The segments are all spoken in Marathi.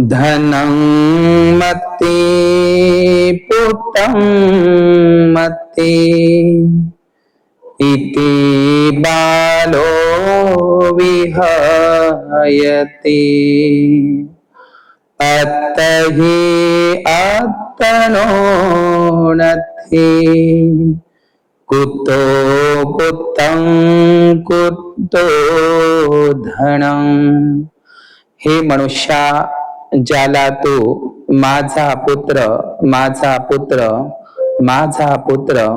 धनं मत्ति पुत्रं मत्ति इति बालो विहयति अत्तहि अत्तनो नत्थि कुतो पुत्रं कुतो धनं। हे मनुष्या, ज्याला तू माझा पुत्र माझा पुत्र माझा पुत्र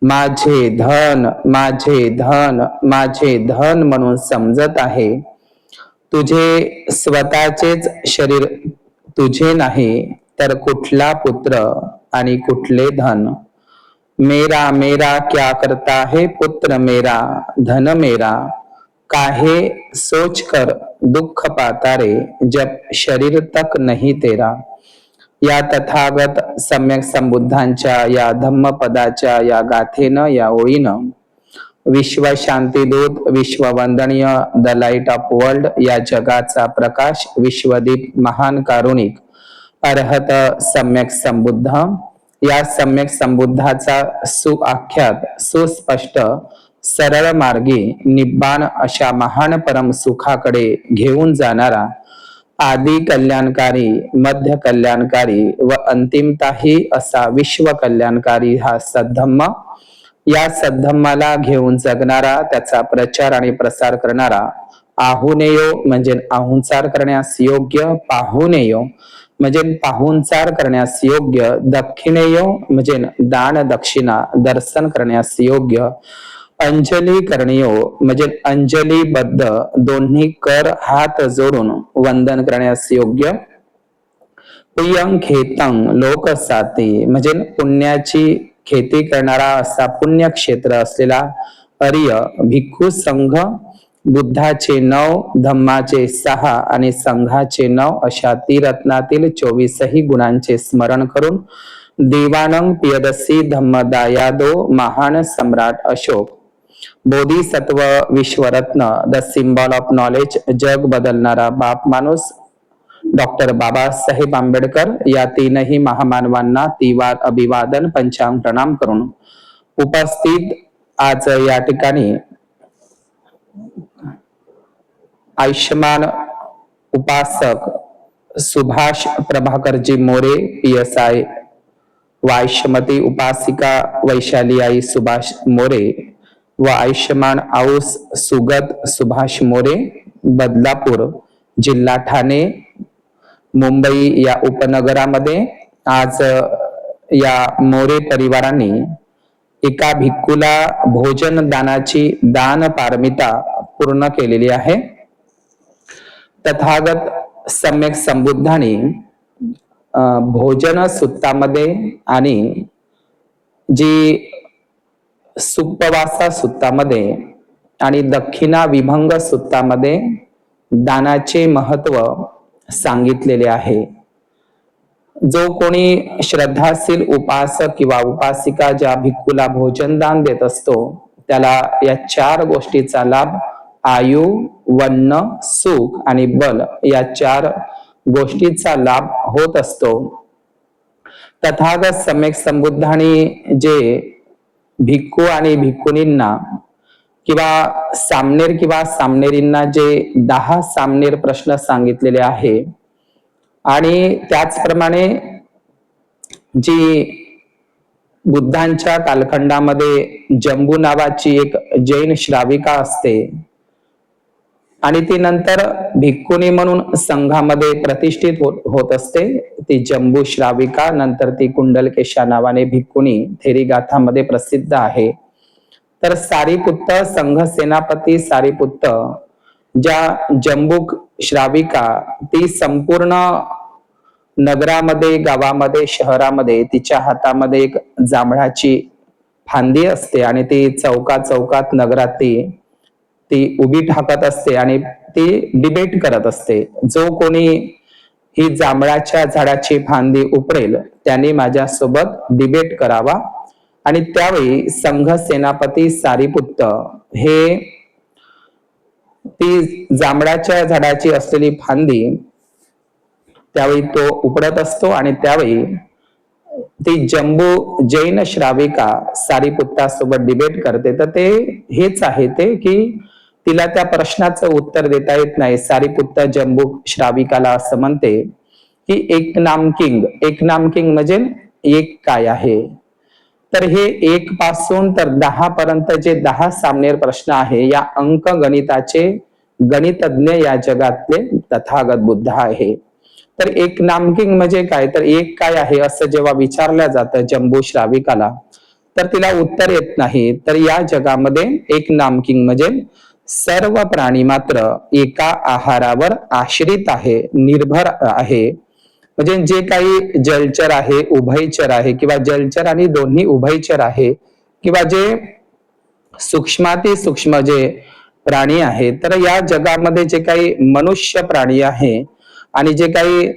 माझे धन माझे धन माझे धन म्हणून समजत आहे, तुझे स्वतःचेच शरीर तुझे नाही तर कुठला पुत्र आणि कुठले धन। मेरा मेरा क्या करता है पुत्र मेरा धन मेरा, काहे सोच कर दुख पाता रे जब शरीर तक नहीं तेरा। या तथागत सम्यक संबुद्धांच्या या धम्मपदाच्या या गाथेनं या ओळीनं विश्व शांतीदूत विश्ववंदनीय द लाईट ऑफ वर्ल्ड या जगाचा प्रकाश विश्वदीप महान कारुणिक अर्हत सम्यक संबुद्ध या सम्यक संबुद्धाचा सुआख्यात सुस्पष्ट सरळ मार्गी निब्बाण अशा महान परम सुखाकडे घेऊन जाणारा आदि कल्याणकारी मध्य कल्याणकारी व अंतिमताही असा विश्व कल्याणकारी हा सद्धम्म, या सद्धम्माला घेऊन जगणारा त्याचा प्रचार आणि प्रसार करणारा आहुनेयो म्हणजे आहुंसार करण्यास योग्य, पाहुनेयो म्हणजे पाहुणचार करण्यास योग्य, दक्षिणेयो म्हणजे दान दक्षिणा दर्शन करण्यास योग्य, अंजली करणीयो म्हणजे अंजलीबद्ध दोन्ही कर हात जोडून वंदन करण्यास योग्य, प्रियं खेतं लोकसाती म्हणजे पुण्याची खेती करणारा असा पुण्यक्षेत्र असलेला अर्य भिक्खू संघ, बुद्धाचे 9 धम्माचे 6 आणि संघाचे 9 अशा त्रिरत्नातील 24 गुणांचे स्मरण करून देवानंग पियदसी धम्मदायादो महान सम्राट अशोक, बोधिसत्व विश्वरत्न द सिम्बॉल ऑफ नॉलेज जग बदलणारा बाप माणूस डॉक्टर बाबासाहेब आंबेडकर या तीनही महामानवांना तिवार अभिवादन पंचांग प्रणाम करून उपस्थित आज या ठिकाणी आयुष्यमान उपासक सुभाष प्रभाकरजी मोरे PSI व आयुष्यमती उपासिका वैशाली आई सुभाष मोरे व आयुष्यमान आऊस सुगत सुभाष मोरे बदलापूर जिल्हा ठाणे मुंबई या उपनगरामध्ये आज या मोरे परिवारांनी एका भिक्खूला भोजन दानाची दान पारमिता पूर्ण केलेली आहे। तथागत सम्यक संबुद्धांनी भोजन सुत्तामध्ये आणि जी सुपवासा सुत्तामध्ये आणि दक्षिणा विभंग सुत्तामध्ये दानाचे महत्व सांगितलेले आहे। जो कोणी श्रद्धाशील उपासक किंवा उपासिका ज्या भिक्खूला भोजन दान देत असतो त्याला या 4 गोष्टीचा लाभ आयु वन्न सुख आणि बल या 4 गोष्टीचा लाभ होत असतो। तथागत सम्यक संबुद्धांनी जे भिक्खू आणि भिक्खुनींना किंवा सामनेर किंवा सामनेरींना जे 10 सामनेर प्रश्न सांगितलेले आहे आणि त्याचप्रमाणे जी बुद्धांच्या कालखंडामध्ये जंबू नावाची एक जैन श्राविका असते आणि ती नंतर भिक्खुनी म्हणून संघामध्ये प्रतिष्ठित होत असते, ती जंबू श्राविका नंतर ती कुंडलकेशा नावाने भिक्खुनी थेरीगाथामध्ये प्रसिद्ध आहे। तर सारीपुत्त संघ सेनापती सारीपुत्त ज्या जंबूक श्राविका ती संपूर्ण नगरामध्ये गावामध्ये शहरामध्ये तिच्या हातामध्ये एक जांभळाची फांदी असते आणि ती चौकात चौकात नगरात ती उभी ठाकत असते आणि ती डिबेट करत असते, जो कोणी ही जांभळाच्या झाडाची फांदी उपडेल त्यांनी माझ्यासोबत डिबेट करावा। आणि त्यावेळी संघ सेनापती सारीपुत्त हे ती जांभळाच्या झाडाची असलेली फांदी त्यावेळी तो उपडत असतो आणि त्यावेळी ती जम्बू जैन श्राविका सारीपुत्तासोबत डिबेट करते. तर ते हेच आहे ते की तिला त्या प्रश्नाचं उत्तर देता येत नाही. सारीपुत्ता जम्बू श्राविकाला असं म्हणते की एक नाम किंग म्हणजे एक काय आहे. तर हे 1 पासून तर 10 पर्यंत जे 10 सामनेर प्रश्न आहे या अंक गणिताचे गणितज्ञ या जगातले तथागत बुद्ध आहे. तर एक नामकिंग म्हणजे काय, तर एक काय आहे असं जेव्हा विचारलं जातं जम्बू श्राविकाला तर तिला उत्तर येत नाही. तर या जगामध्ये एक नामकिंग म्हणजे सर्व प्राणी मात्र एका आहारावर आश्रित आहे, निर्भर आहे. म्हणजे जे काही जलचर आहे, उभयचर आहे किंवा जलचर आणि दोन्ही उभयचर आहे किंवा जे सूक्ष्माती सूक्ष्म जे प्राणी आहे, तर या जगामध्ये जे काही मनुष्य प्राणी आहे आणि जे काही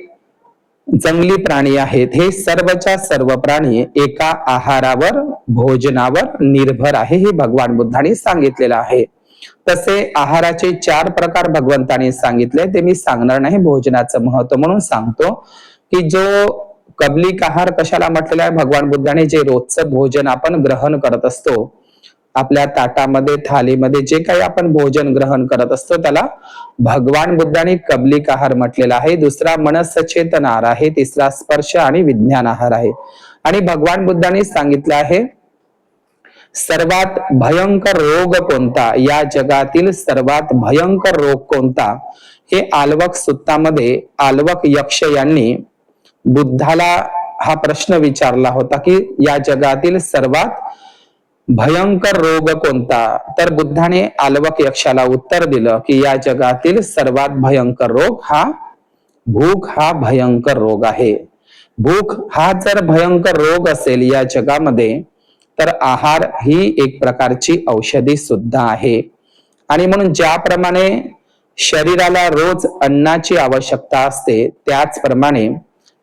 जंगली प्राणी आहेत, हे सर्वच्या सर्व प्राणी एका आहारावर भोजनावर निर्भर आहे, हे भगवान बुद्धांनी सांगितलेलं आहे. तसे आहाराचे 4 प्रकार भगवंतांनी सांगितले, ते मी सांगणार नाही, भोजनाचं महत्व म्हणून सांगतो की जो कबलिक आहार कशाला म्हटलेला आहे, भगवान बुद्धाने जे रोजचं भोजन आपण ग्रहण करत असतो आपल्या ताटामध्ये थालीमध्ये जे काही आपण भोजन ग्रहण करत असतो त्याला भगवान बुद्धांनी कबलिक आहार म्हटलेला आहे. दुसरा मनसचेतन आहार आहे. तिसरा स्पर्श आणि विज्ञान आहार आहे. आणि भगवान बुद्धांनी सांगितलं आहे सर्वात भयंकर रोग कोणता, या जगातील सर्वात भयंकर रोग कोणता, हे आल्वक सुत्तामध्ये आल्वक यक्ष यांनी बुद्धाला हा प्रश्न विचारला होता की या जगातील सर्वात भयंकर रोग कोणता. तर बुद्धाने आल्वक यक्षाला उत्तर दिलं की या जगातील सर्वात भयंकर रोग हा भूक हा भयंकर रोग आहे. भूक हा जर भयंकर रोग असेल या जगामध्ये तर आहार ही एक प्रकारची औषधी सुद्धा आहे. आणि म्हणून ज्याप्रमाणे शरीराला रोज अन्नाची आवश्यकता असते त्याचप्रमाणे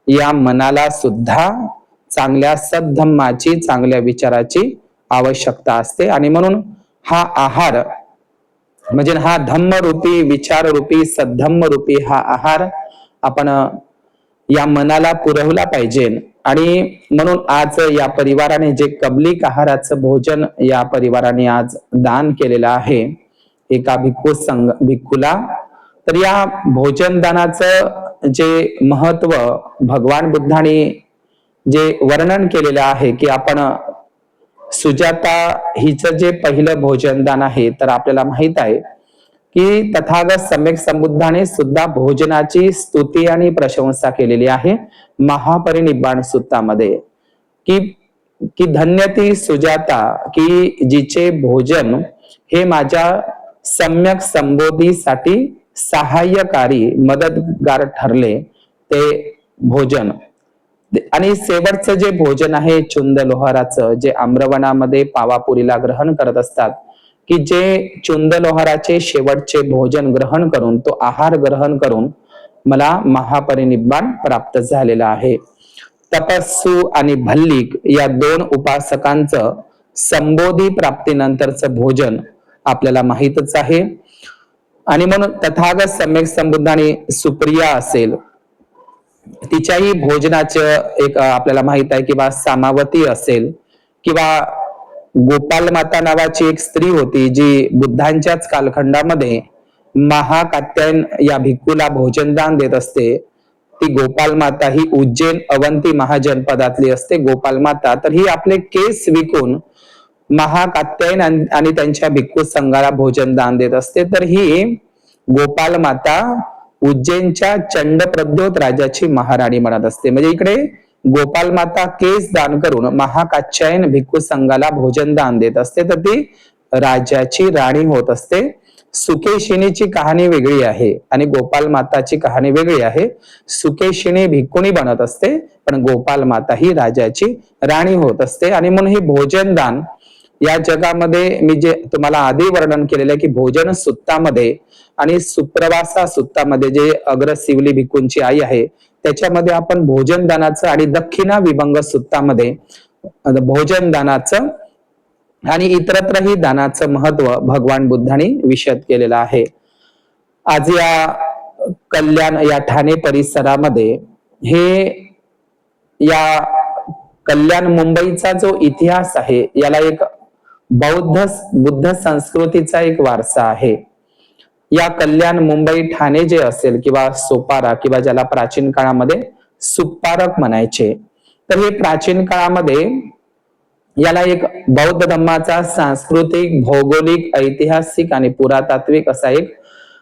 या मनाला सुद्धा चांगल्या सद्धम्माची चांगल्या विचाराची आवश्यकता असते. आणि म्हणून हा आहार म्हणजे हा धम्मरूपी विचाररूपी सद्धम्मरूपी हा आहार आपण या मनाला पुरवला पाहिजे. आणि म्हणून आज या परिवाराने जे कबलिक आहाराचं भोजन या परिवाराने आज दान केलेलं आहे एका भिक्खूला, तर या भोजन दानाचं जे महत्व भगवान बुद्धांनी जे वर्णन केलेलं आहे की आपण सुजाता हिचं जे पहिलं भोजन दान आहे, तर आपल्याला माहित आहे की तथागत सम्यक संबुद्धाने सुद्धा भोजनाची स्तुती आणि प्रशंसा केलेली आहे महापरिनिब्बाण सुत्तामध्ये की धन्य ती सुजाता की जिचे भोजन हे माझ्या सम्यक संबोधीसाठी सहाय्यकारी मदतगार ठरले ते भोजन. आणि शेवटचं जे भोजन आहे चुंद लोहाराचं जे आम्रवनामध्ये पावापुरीला ग्रहण करत असतात की जे चुंद लोहाराचे शेवटचे भोजन ग्रहण करून तो आहार ग्रहण करून मला महापरिनिब्बाण प्राप्त झालेला आहे. तपस्सू आणि भल्लिक या 2 उपासकांचं संबोधी प्राप्तीनंतरचं भोजन आपल्याला माहितच आहे. आणि म्हणून तथागत सम्यक संबुद्धाने सुप्रिया असेल तिच्याही भोजनाचं एक आपल्याला माहित आहे किंवा सामावती असेल किंवा गोपाल माता नावाची एक स्त्री होती जी बुद्धांच्याच कालखंडामध्ये महाकात्यायन या भिक्खूला भोजनदान देत असते. ती गोपाल माता ही उज्जैन अवंती महाजनपदातली असते गोपाल माता. तर ही आपले केस विकून महाकात्यायन आणि त्यांच्या भिक्खू संघाला भोजनदान देत असते. तर ही गोपाल माता उज्जैनच्या चंडप्रद्योत राजाची महाराणी म्हणत असते. म्हणजे इकडे गोपाल माता केस दान करून महाकात्यायन भिक्खू संघाला भोजन दान देत असते, तर ती राजाची राणी होत असते. सुकेशिनीची कहाणी वेगळी आहे आणि गोपाल माताची कहाणी वेगळी आहे. सुकेशिनी भिक्खुणी बनत असते पण गोपाल माता ही राजाची राणी होत असते. आणि म्हणून हे भोजन दान या जगामध्ये मी जे तुम्हाला आधी वर्णन केलेलं आहे की भोजन सुत्तामध्ये आणि सुप्रवासा सुत्तामध्ये जे अग्रसिवली भिक्खूंची आई आहे त्याच्यामध्ये आपण भोजन दानाचं आणि दक्षिणा विभंग सुत्तामध्ये भोजन दानाचं आणि इतरत्रही दानाचं महत्व भगवान बुद्धांनी विशद केलेलं आहे. आज या कल्याण या ठाणे परिसरामध्ये हे या कल्याण मुंबईचा जो इतिहास आहे याला एक बुद्ध संस्कृतीचा एक वारसा आहे. या कल्याण मुंबई ठाणे जे असेल किंवा सोपारा किंवा ज्याला प्राचीन काळामध्ये सुप्पारक म्हणायचे, तर हे प्राचीन काळामध्ये याला एक बौद्ध धर्माचा सांस्कृतिक, भौगोलिक, ऐतिहासिक आणि पुरातात्विक असा एक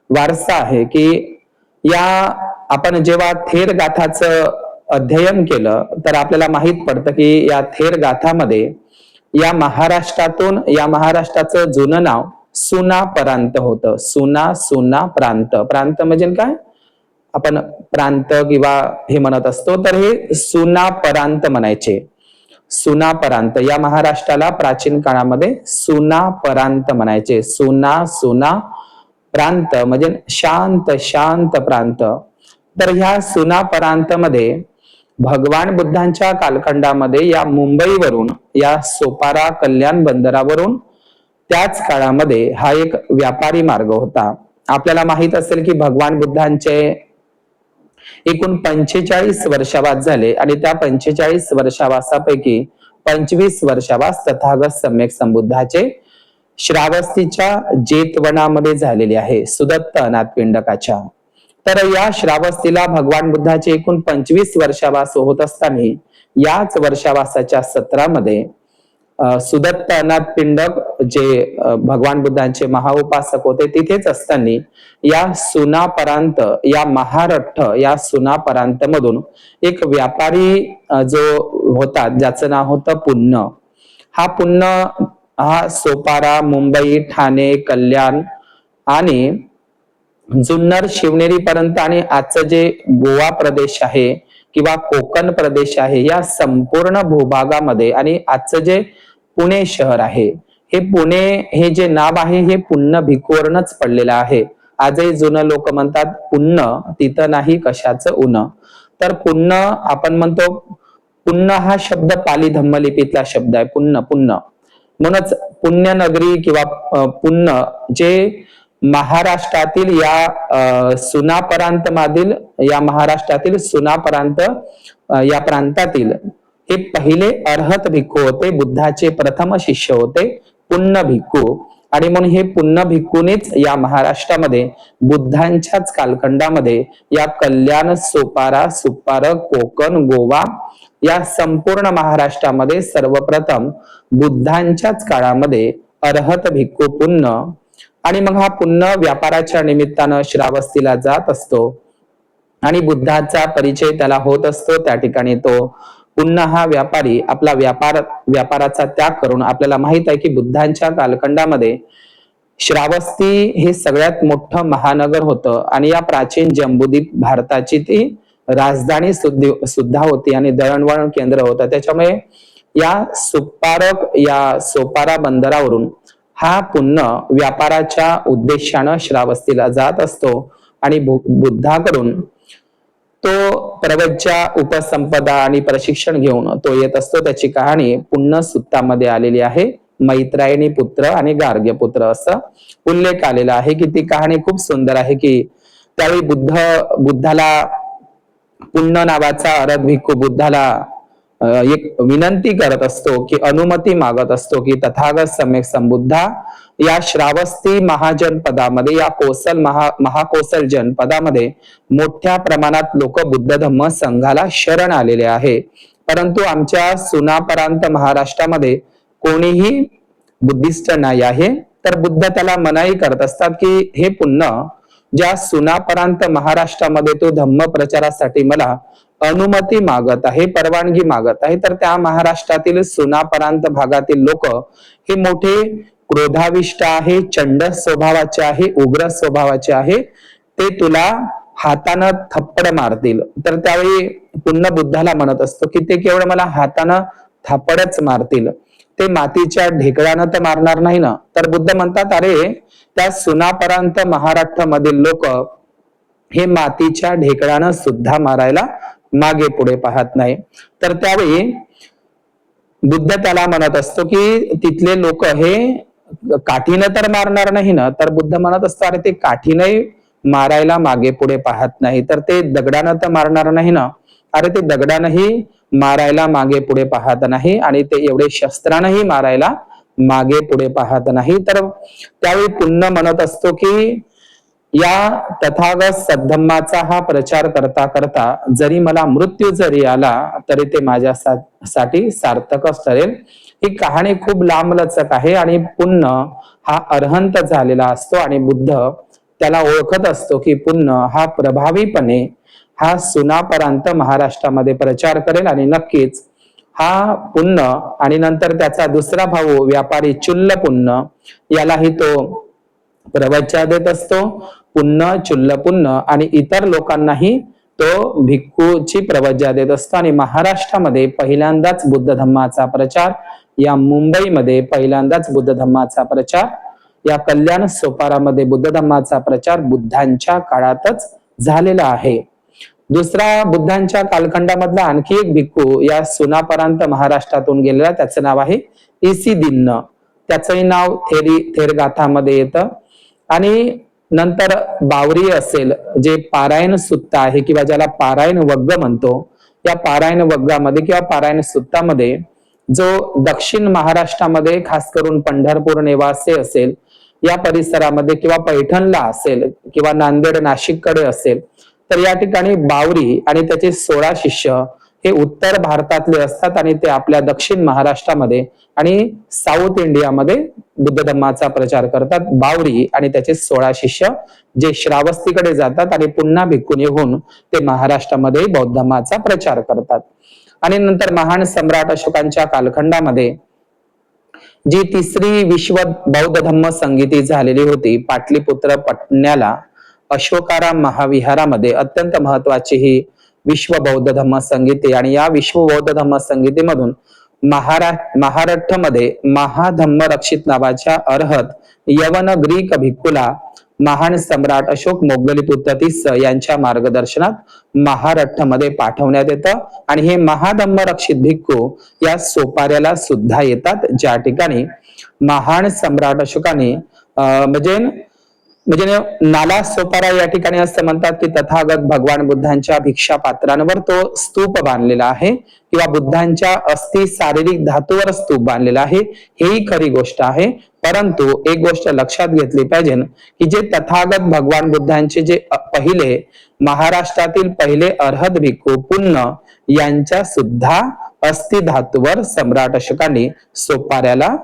वारसा आहे की या आपण जेव्हा थेर गाथाचं अध्ययन केलं तर आपल्याला माहित पडतं की या थेर गाथामध्ये या महाराष्ट्राचं जुनं नाव सुना प्रांत होतं. सुना प्रांत. प्रांत म्हणजे काय, आपण प्रांत किंवा हे म्हणत असतो, तर हे सुना प्रांत म्हणायचे. सुना प्रांत या महाराष्ट्राला प्राचीन काळामध्ये सुना प्रांत म्हणायचे. सुना प्रांत म्हणजे शांत प्रांत. तर ह्या सुना प्रांत मध्ये भगवान बुद्धांच्या कालखंडामध्ये या मुंबईवरून या सोपारा कल्याण बंदरावरून त्याच काळामध्ये हा एक व्यापारी मार्ग होता. आपल्याला माहित असेल की भगवान बुद्धांचे एकूण 45 वर्षावास झाले आणि त्या 45 वर्षावासापैकी 25 वर्षावास तथागत सम्यक संबुद्धाचे श्रावस्तीच्या जेतवनामध्ये झालेले आहे, सुदत्त अनाथ पिंडकाच्या. तर या श्रावस्तीला भगवान बुद्धाचे एकूण 25 वर्षावास होत असताना याच वर्षावासाच्या सत्रामध्ये सुदत्त अनाथ पिंडक जे भगवान बुद्धांचे महाउपासक होते तिथेच असताना या सुनापरांत या महारठ्ठ या सुनापरांत मधून एक व्यापारी जो होता ज्याचं नाव होतं पुन्न. हा सोपारा, मुंबई, ठाणे, कल्याण आणि जुन्नर, शिवनेरी पर्यंत आणि आजचं जे गोवा प्रदेश आहे किंवा कोकण प्रदेश आहे या संपूर्ण भूभागामध्ये आणि आजचं जे पुणे शहर आहे, हे पुणे हे जे नाव आहे हे पुण्य भिकूवरच पडलेलं आहे. आजही जुनं लोक म्हणतात पुण्य तिथं नाही कशाचं उन. तर पुण्य आपण म्हणतो, पुण्य हा शब्द पाली धम्मलिपीतला शब्द आहे. पुण्य म्हणूनच पुण्यनगरी किंवा पुण्य जे महाराष्ट्रातील या सुनापरांत मधील या महाराष्ट्रातील सुनापरांत या प्रांतातील हे पहिले अर्हत भिक्खू होते, बुद्धाचे प्रथम शिष्य होते पुण्य भिक्खू. आणि म्हणून हे पुण्य भिक्खूनेच या महाराष्ट्रामध्ये बुद्धांच्याच कालखंडामध्ये या कल्याण, सोपारा, सुप्पारक, कोकण, गोवा या संपूर्ण महाराष्ट्रामध्ये सर्वप्रथम बुद्धांच्याच काळामध्ये अर्हत भिक्खू पुण्य. आणि मग हा पुण्य व्यापाराच्या निमित्तानं श्रावस्तीला जात असतो आणि बुद्धाचा परिचय त्याला होत असतो. त्या ठिकाणी तो पुन्हा हा व्यापारी आपला व्यापाराचा त्याग करून, आपल्याला माहित आहे की बुद्धांच्या कालखंडामध्ये श्रावस्ती हे सगळ्यात मोठं महानगर होतं आणि या प्राचीन जम्बूद्वीप भारताची ती राजधानी सुद्धा होती आणि दळणवळण केंद्र होतं. त्याच्यामुळे या सोपारा बंदरावरून हा पुन्हा व्यापाराच्या उद्देशानं श्रावस्तीला जात असतो आणि बुद्धाकडून तो प्रवज्या, उपसंपदा आणि प्रशिक्षण घेऊन तो येत असतो. त्याची कहाणी पुण्य सुत्तामध्ये आलेली आहे. मैत्रायणी पुत्र आणि गार्ग्य पुत्र असं उल्लेख आलेला आहे की ती कहाणी खूप सुंदर आहे की त्यावेळी बुद्धाला पुण्य नावाचा अर्हत भिक्खू बुद्धाला एक विनंती करत असतो की अनुमती मागत असतो की तथागत सम्यक संबुद्धा या श्रावस्ती महाजनपदामध्ये या महाकोसल जनपदामध्ये मोठ्या प्रमाणात लोक बुद्ध धम्म संघाला शरण आलेले आहे, परंतु आमच्या सुनापरांत महाराष्ट्रामध्ये कोणीही बुद्धिस्ट नाही आहे. तर बुद्ध त्याला मनाई करत असतात की हे पुण्य, ज्या सुनापरांत महाराष्ट्रामध्ये तो धम्म प्रचारासाठी मला अनुमती मागत आहे, परवानगी मागत आहे, तर त्या महाराष्ट्रातील सुनापरांत भागातील लोक हे मोठे क्रोधाविष्ट आहे, चंड स्वभावाचे आहे, उग्र स्वभावाचे आहे, ते तुला हातानं थप्पड मारतील. तर त्यावेळी पुन्हा बुद्धाला म्हणत असतो की ते केवळ मला हातानं थप्पडच मारतील, ते मातीच्या ढेकळानं तर मारणार नाही ना. तर बुद्ध म्हणतात अरे त्या सुनापरांत महाराष्ट्रामधील लोक हे मातीच्या ढेकळानं सुद्धा मारायला मागे पुढे पाहत नाही. तर त्यावेळी बुद्ध त्याला म्हणत असतो की तिथले लोक हे काठीनं तर मारणार नाही ना. तर बुद्ध म्हणत असतो अरे ते काठीने मारायला मागे पुढे पाहत नाही. तर ते दगडानं तर मारणार नाही ना, अरे ते दगडानंही मारायला मागे पुढे पाहत नाही आणि ते एवढे शस्त्रानंही मारायला मागे पुढे पाहत नाही. तर त्यावेळी पुन्हा म्हणत असतो की या तथागत सद्धम्माचा हा प्रचार करता करता जरी मला मृत्यू जरी आला तरी ते माझ्यासाठी सार्थकच ठरेल. ही कहाणी खूप लांबलचक आहे आणि पुन्हा हा अरहंत झालेला असतो आणि बुद्ध त्याला ओळखत असतो की पुन्हा हा प्रभावीपणे हा सुनापरांत महाराष्ट्रामध्ये प्रचार करेल आणि नक्कीच हा पुन्हा आणि नंतर त्याचा दुसरा भाऊ व्यापारी चुल्ल पुन्न यालाही तो प्रवचन देत असतो. पुन्हा चुल्ल पुन्न आणि इतर लोकांनाही तो भिक्खूची प्रवज्या देत असतो आणि महाराष्ट्रामध्ये पहिल्यांदाच बुद्ध धम्माचा प्रचार, या मुंबईमध्ये पहिल्यांदाच बुद्ध धम्माचा प्रचार, या कल्याण सोपारामध्ये बुद्ध धम्माचा प्रचार बुद्धांच्या काळातच झालेला आहे. दुसरा बुद्धांच्या कालखंडामधला आणखी एक भिक्खू या सुनापरांत महाराष्ट्रातून गेलेला, त्याचं नाव आहे इसी दिन्न. त्याचंही नाव थेरगाथामध्ये येतं. आणि नंतर बावरी असेल, जे पारायण सुत्ता आहे किंवा ज्याला पारायण वग्ग म्हणतो, या पारायण वग्गामध्ये किंवा पारायण सुत्तामध्ये जो दक्षिण महाराष्ट्रामध्ये खास करून पंढरपूर नेवासे असेल या परिसरामध्ये किंवा पैठणला असेल किंवा नांदेड नाशिककडे असेल, तर या ठिकाणी बावरी आणि त्याचे 16 शिष्य हे उत्तर भारतातले असतात आणि ते आपल्या दक्षिण महाराष्ट्रामध्ये आणि साऊथ इंडियामध्ये बुद्ध धम्माचा प्रचार करतात. बावरी आणि त्याचे 16 शिष्य जे श्रावस्तीकडे जातात आणि पुन्हा भिक्खून येऊन ते महाराष्ट्रामध्ये बौद्ध धम्माचा प्रचार करतात. आणि नंतर महान सम्राट अशोकांच्या कालखंडामध्ये जी तिसरी विश्व बौद्ध धम्म संगीती झालेली होती, पाटलीपुत्र पटण्याला अशोकाराम महाविहारामध्ये अत्यंत महत्वाची ही विश्व बौद्ध धम्म संगीती, आणि या विश्व बौद्ध धम्म संगीतीमधून महाराष्ट्रामध्ये महाधम्म रक्षित नावाच्या अर्हत यवन ग्रीक भिक्खूला महान सम्राट अशोक मोगलीपुत्र तिस्स यांच्या मार्गदर्शनात महाराष्ट्रामध्ये पाठवण्यात येतं आणि हे महाधम्म रक्षित भिक्खू या सोपाऱ्याला सुद्धा येतात, ज्या ठिकाणी महान सम्राट अशोकाने म्हणजे नाला सोपारा या ठिकाणी असं म्हणतात की तथागत भगवान बुद्धांच्या भिक्षा पात्रांवर तो स्तूप बांधलेला आहे किंवा बुद्धांच्या अस्थि शारीरिक धातूवर स्तूप बांधलेला आहे. हेही खरी गोष्ट आहे, परंतु एक गोष्ट लक्षात घेतली पाहिजे की जे तथागत भगवान बुद्धांचे जे पहिले महाराष्ट्रातील पहिले अर्हत भिक्खू पुन्न यांच्या सुद्धा अस्थि धातूवर सम्राट अशोकांनी सोपाऱ्याला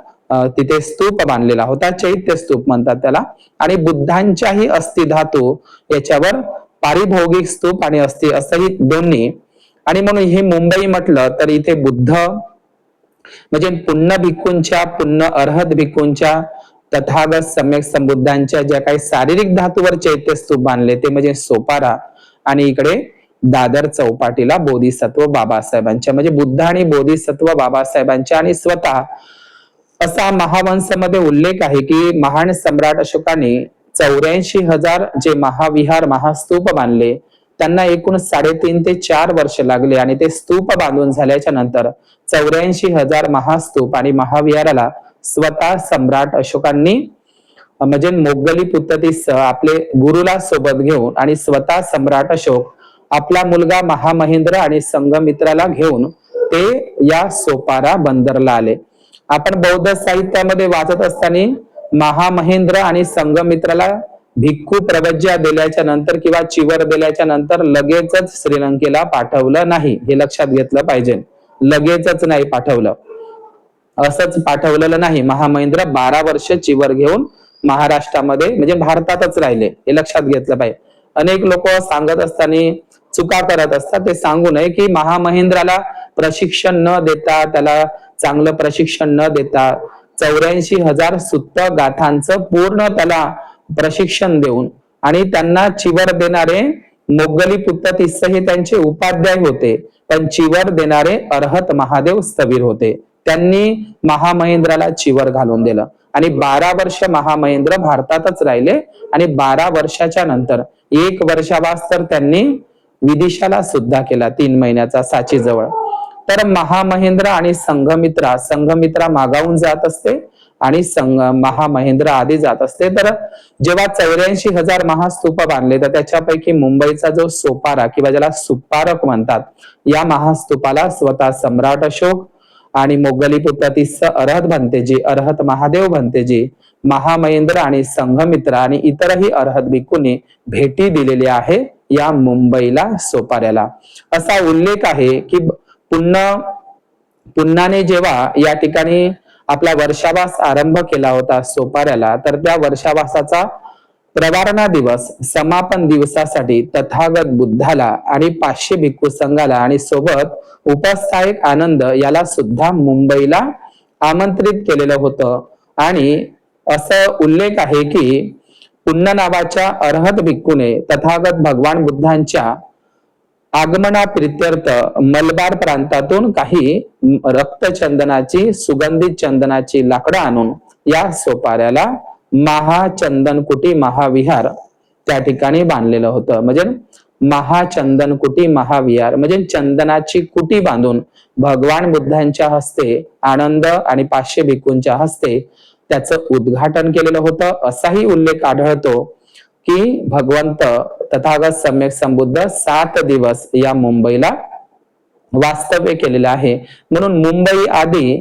तिथे स्तूप बांधलेला होता, चैत्य स्तूप म्हणतात त्याला. आणि बुद्धांच्याही अस्थि धातू याच्यावर पारिभौगिक स्तूप आणि अस्थि असंही दोन्ही. आणि म्हणून हे मुंबई म्हटलं तर इथे बुद्ध म्हणजे पुण्य भिक्खूंच्या पुण्य अर्हत भिक्खूंच्या तथागत सम्यक संबुद्धांच्या ज्या काही शारीरिक धातूवर चैत्य स्तूप बांधले ते म्हणजे सोपारा, आणि इकडे दादर चौपाटीला बोधिसत्व बाबासाहेबांच्या म्हणजे बुद्ध आणि बोधिसत्व बाबासाहेबांच्या. आणि स्वतः असा महावंशमध्ये उल्लेख आहे की महान सम्राट अशोकाने 84,000 जे महाविहार महास्तूप बांधले, त्यांना एकूण 3.5 ते 4 वर्ष लागले आणि ते स्तूप बांधून झाल्याच्या नंतर 84,000 महास्तूप आणि महाविहाराला स्वतः सम्राट अशोकांनी म्हणजे मोगलीपुत्र तिस्स आपले गुरुला सोबत घेऊन आणि स्वतः सम्राट अशोक आपला मुलगा महामहेंद्र आणि संघमित्राला घेऊन ते या सोपारा बंदरला आले. आपण बौद्ध साहित्यामध्ये वाचत असताना महामहेंद्र आणि संघमित्राला भिक्खू प्रवज्या दिल्याच्या नंतर किंवा चिवर दिल्याच्या नंतर लगेचच श्रीलंकेला पाठवलं नाही, हे लक्षात घेतलं पाहिजे. लगेचच नाही पाठवलं, असंच पाठवलेलं नाही. महामहेंद्र 12 वर्ष चिवर घेऊन महाराष्ट्रामध्ये म्हणजे भारतातच राहिले, हे लक्षात घेतलं पाहिजे. अनेक लोक सांगत असताना चुका करत असतात, ते सांगू नये की महामहेंद्राला प्रशिक्षण न देता, त्याला चांगलं प्रशिक्षण न देता 84,000 सुत्त गाथांचं पूर्ण त्याला प्रशिक्षण देऊन आणि त्यांना चिवर देणारे मोगलीपुत्र तिस्स हे त्यांचे उपाध्याय होते, पण चिवर देणारे अर्हत महादेव स्थवीर होते. त्यांनी महामहेंद्राला चिवर घालून दिलं आणि 12 वर्ष महामहेंद्र भारतातच राहिले आणि 12 वर्षाच्या नंतर 1 वर्षावास तर त्यांनी विदिशाला सुद्धा केला 3 महिन्याचा साची जवळ. तर महामहेंद्र आणि संघमित्रा मागावून जात असते आणि महामहेंद्र आदी जात असते. तर जेव्हा 84,000 महास्तूप बांधले तर त्याच्यापैकी मुंबईचा जो सोपारा किंवा ज्याला सुपारक म्हणतात, या महास्तूपाला स्वतः सम्राट अशोक आणि मोगली पुत्र तिस्स अरहत भंतेजी, अरहत महादेव भंतेजी, महामहेंद्र आणि संघमित्र आणि इतरही अरहत भिक्खूंनी भेटी दिलेली आहे या मुंबईला सोपाऱ्याला. असा उल्लेख आहे की पुन्नाने जेव्हा या ठिकाणी आपला वर्षावास आरंभ केला होता सोपाऱ्याला, तर त्या वर्षावासाचा प्रवारणा दिवस समापन दिवसासाठी तथागत बुद्धाला आणि 500 भिक्खू संघाला आणि सोबत उपस्थायक आनंद याला सुद्धा मुंबईला आमंत्रित केलेलं होतं. आणि असं उल्लेख आहे की पुन्न नावाच्या अरहत भिक्खूने तथागत भगवान बुद्धांच्या आगमना प्रित्यर्थ मलबार प्रांतातून काही रक्तचंदनाची सुगंधित चंदनाची लाकडं आणून या सोपाऱ्याला महाचंदनकुटी महाविहार त्या ठिकाणी बांधलेलं होतं. म्हणजे महाचंदनकुटी महाविहार म्हणजे चंदनाची कुटी बांधून भगवान बुद्धांच्या हस्ते आनंद आणि 500 भिक्खूंच्या हस्ते त्याचं उद्घाटन केलेलं होतं. असाही उल्लेख आढळतो की भगवंत तथागत सम्यक संबुद्ध 7 दिवस या मुंबईला वास्तव्य केलेलं आहे. म्हणून मुंबई आदी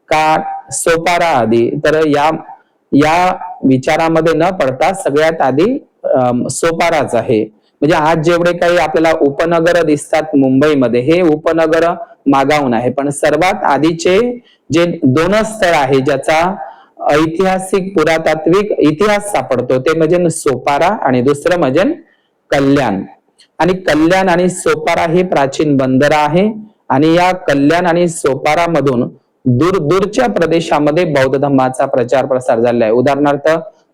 का सोपारा आदी, तर या विचारामध्ये न पडता सगळ्यात आधी सोपाराच आहे. म्हणजे आज जेवढे काही आपल्याला उपनगर दिसतात मुंबईमध्ये, हे उपनगर मागावून आहे. पण सर्वात आधीचे जे 2 स्थळ आहे ज्याचा ऐतिहासिक पुरातात्विक इतिहास सापडतो ते म्हणजे सोपारा आणि दुसरं म्हणजे कल्याण. आणि कल्याण आणि सोपारा ही प्राचीन बंदर आहे आणि या कल्याण आणि सोपारा मधून दूरच्या प्रदेशामध्ये बौद्ध धर्माचा प्रचार प्रसार झालेला आहे. उदाहरणार्थ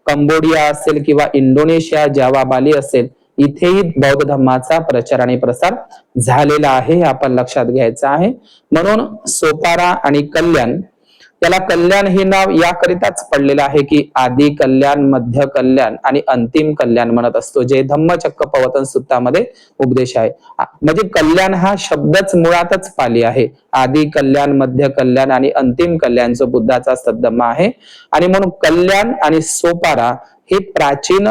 कंबोडिया असेल किंवा इंडोनेशिया, जावा, बाली असेल, इथेही बौद्ध धर्माचा प्रचार आणि प्रसार झालेला आहे, हे आपण लक्षात घ्यायचं आहे. म्हणून सोपारा आणि कल्याण, त्याला कल्याण हे नाव याकरिताच पडलेलं आहे की आदि कल्याण, मध्य कल्याण आणि अंतिम कल्याण म्हणत असतो, जे धम्मचक्र प्रवर्तन सूत्रामध्ये उपदेश आहे. म्हणजे कल्याण हा शब्दच मुळातच पाली आहे. आदि कल्याण, मध्य कल्याण आणि अंतिम कल्याण जो बुद्धाचा सद्धम्मा आहे. आणि म्हणून कल्याण आणि सोपारा हे प्राचीन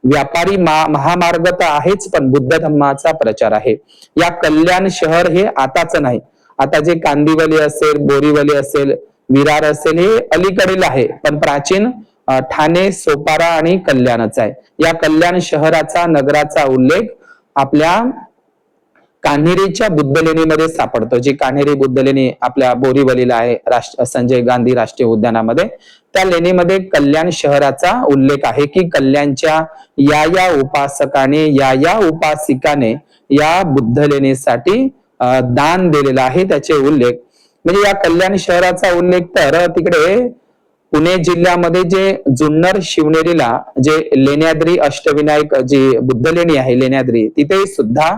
व्यापारी महामार्ग तर आहेच, पण बुद्ध धम्माचा प्रचार आहे. या कल्याण शहर हे आताच नाही, आता जे कांदिवली असेल, बोरीवली असेल, विरार असेल, हे अलीकडील आहे, पण प्राचीन ठाणे, सोपारा आणि कल्याणच आहे. या कल्याण शहराचा, नगराचा उल्लेख आपल्या कान्हेरीच्या बुद्धलेणीमध्ये सापडतो. जी कान्हेरी बुद्धलेणी आपल्या बोरीवलीला आहे, संजय गांधी राष्ट्रीय उद्यानामध्ये, त्या लेणीमध्ये कल्याण शहराचा उल्लेख आहे की कल्याणच्या या उपासकाने, या उपासिकाने या बुद्धलेणीसाठी दान दिलेलं आहे, त्याचे उल्लेख. म्हणजे या कल्याण शहराचा उल्लेख तर तिकडे पुणे जिल्ह्यामध्ये जे जुन्नर शिवनेरीला जे लेण्याद्री अष्टविनायक जी बुद्धलेणी आहे लेण्याद्री, तिथे सुद्धा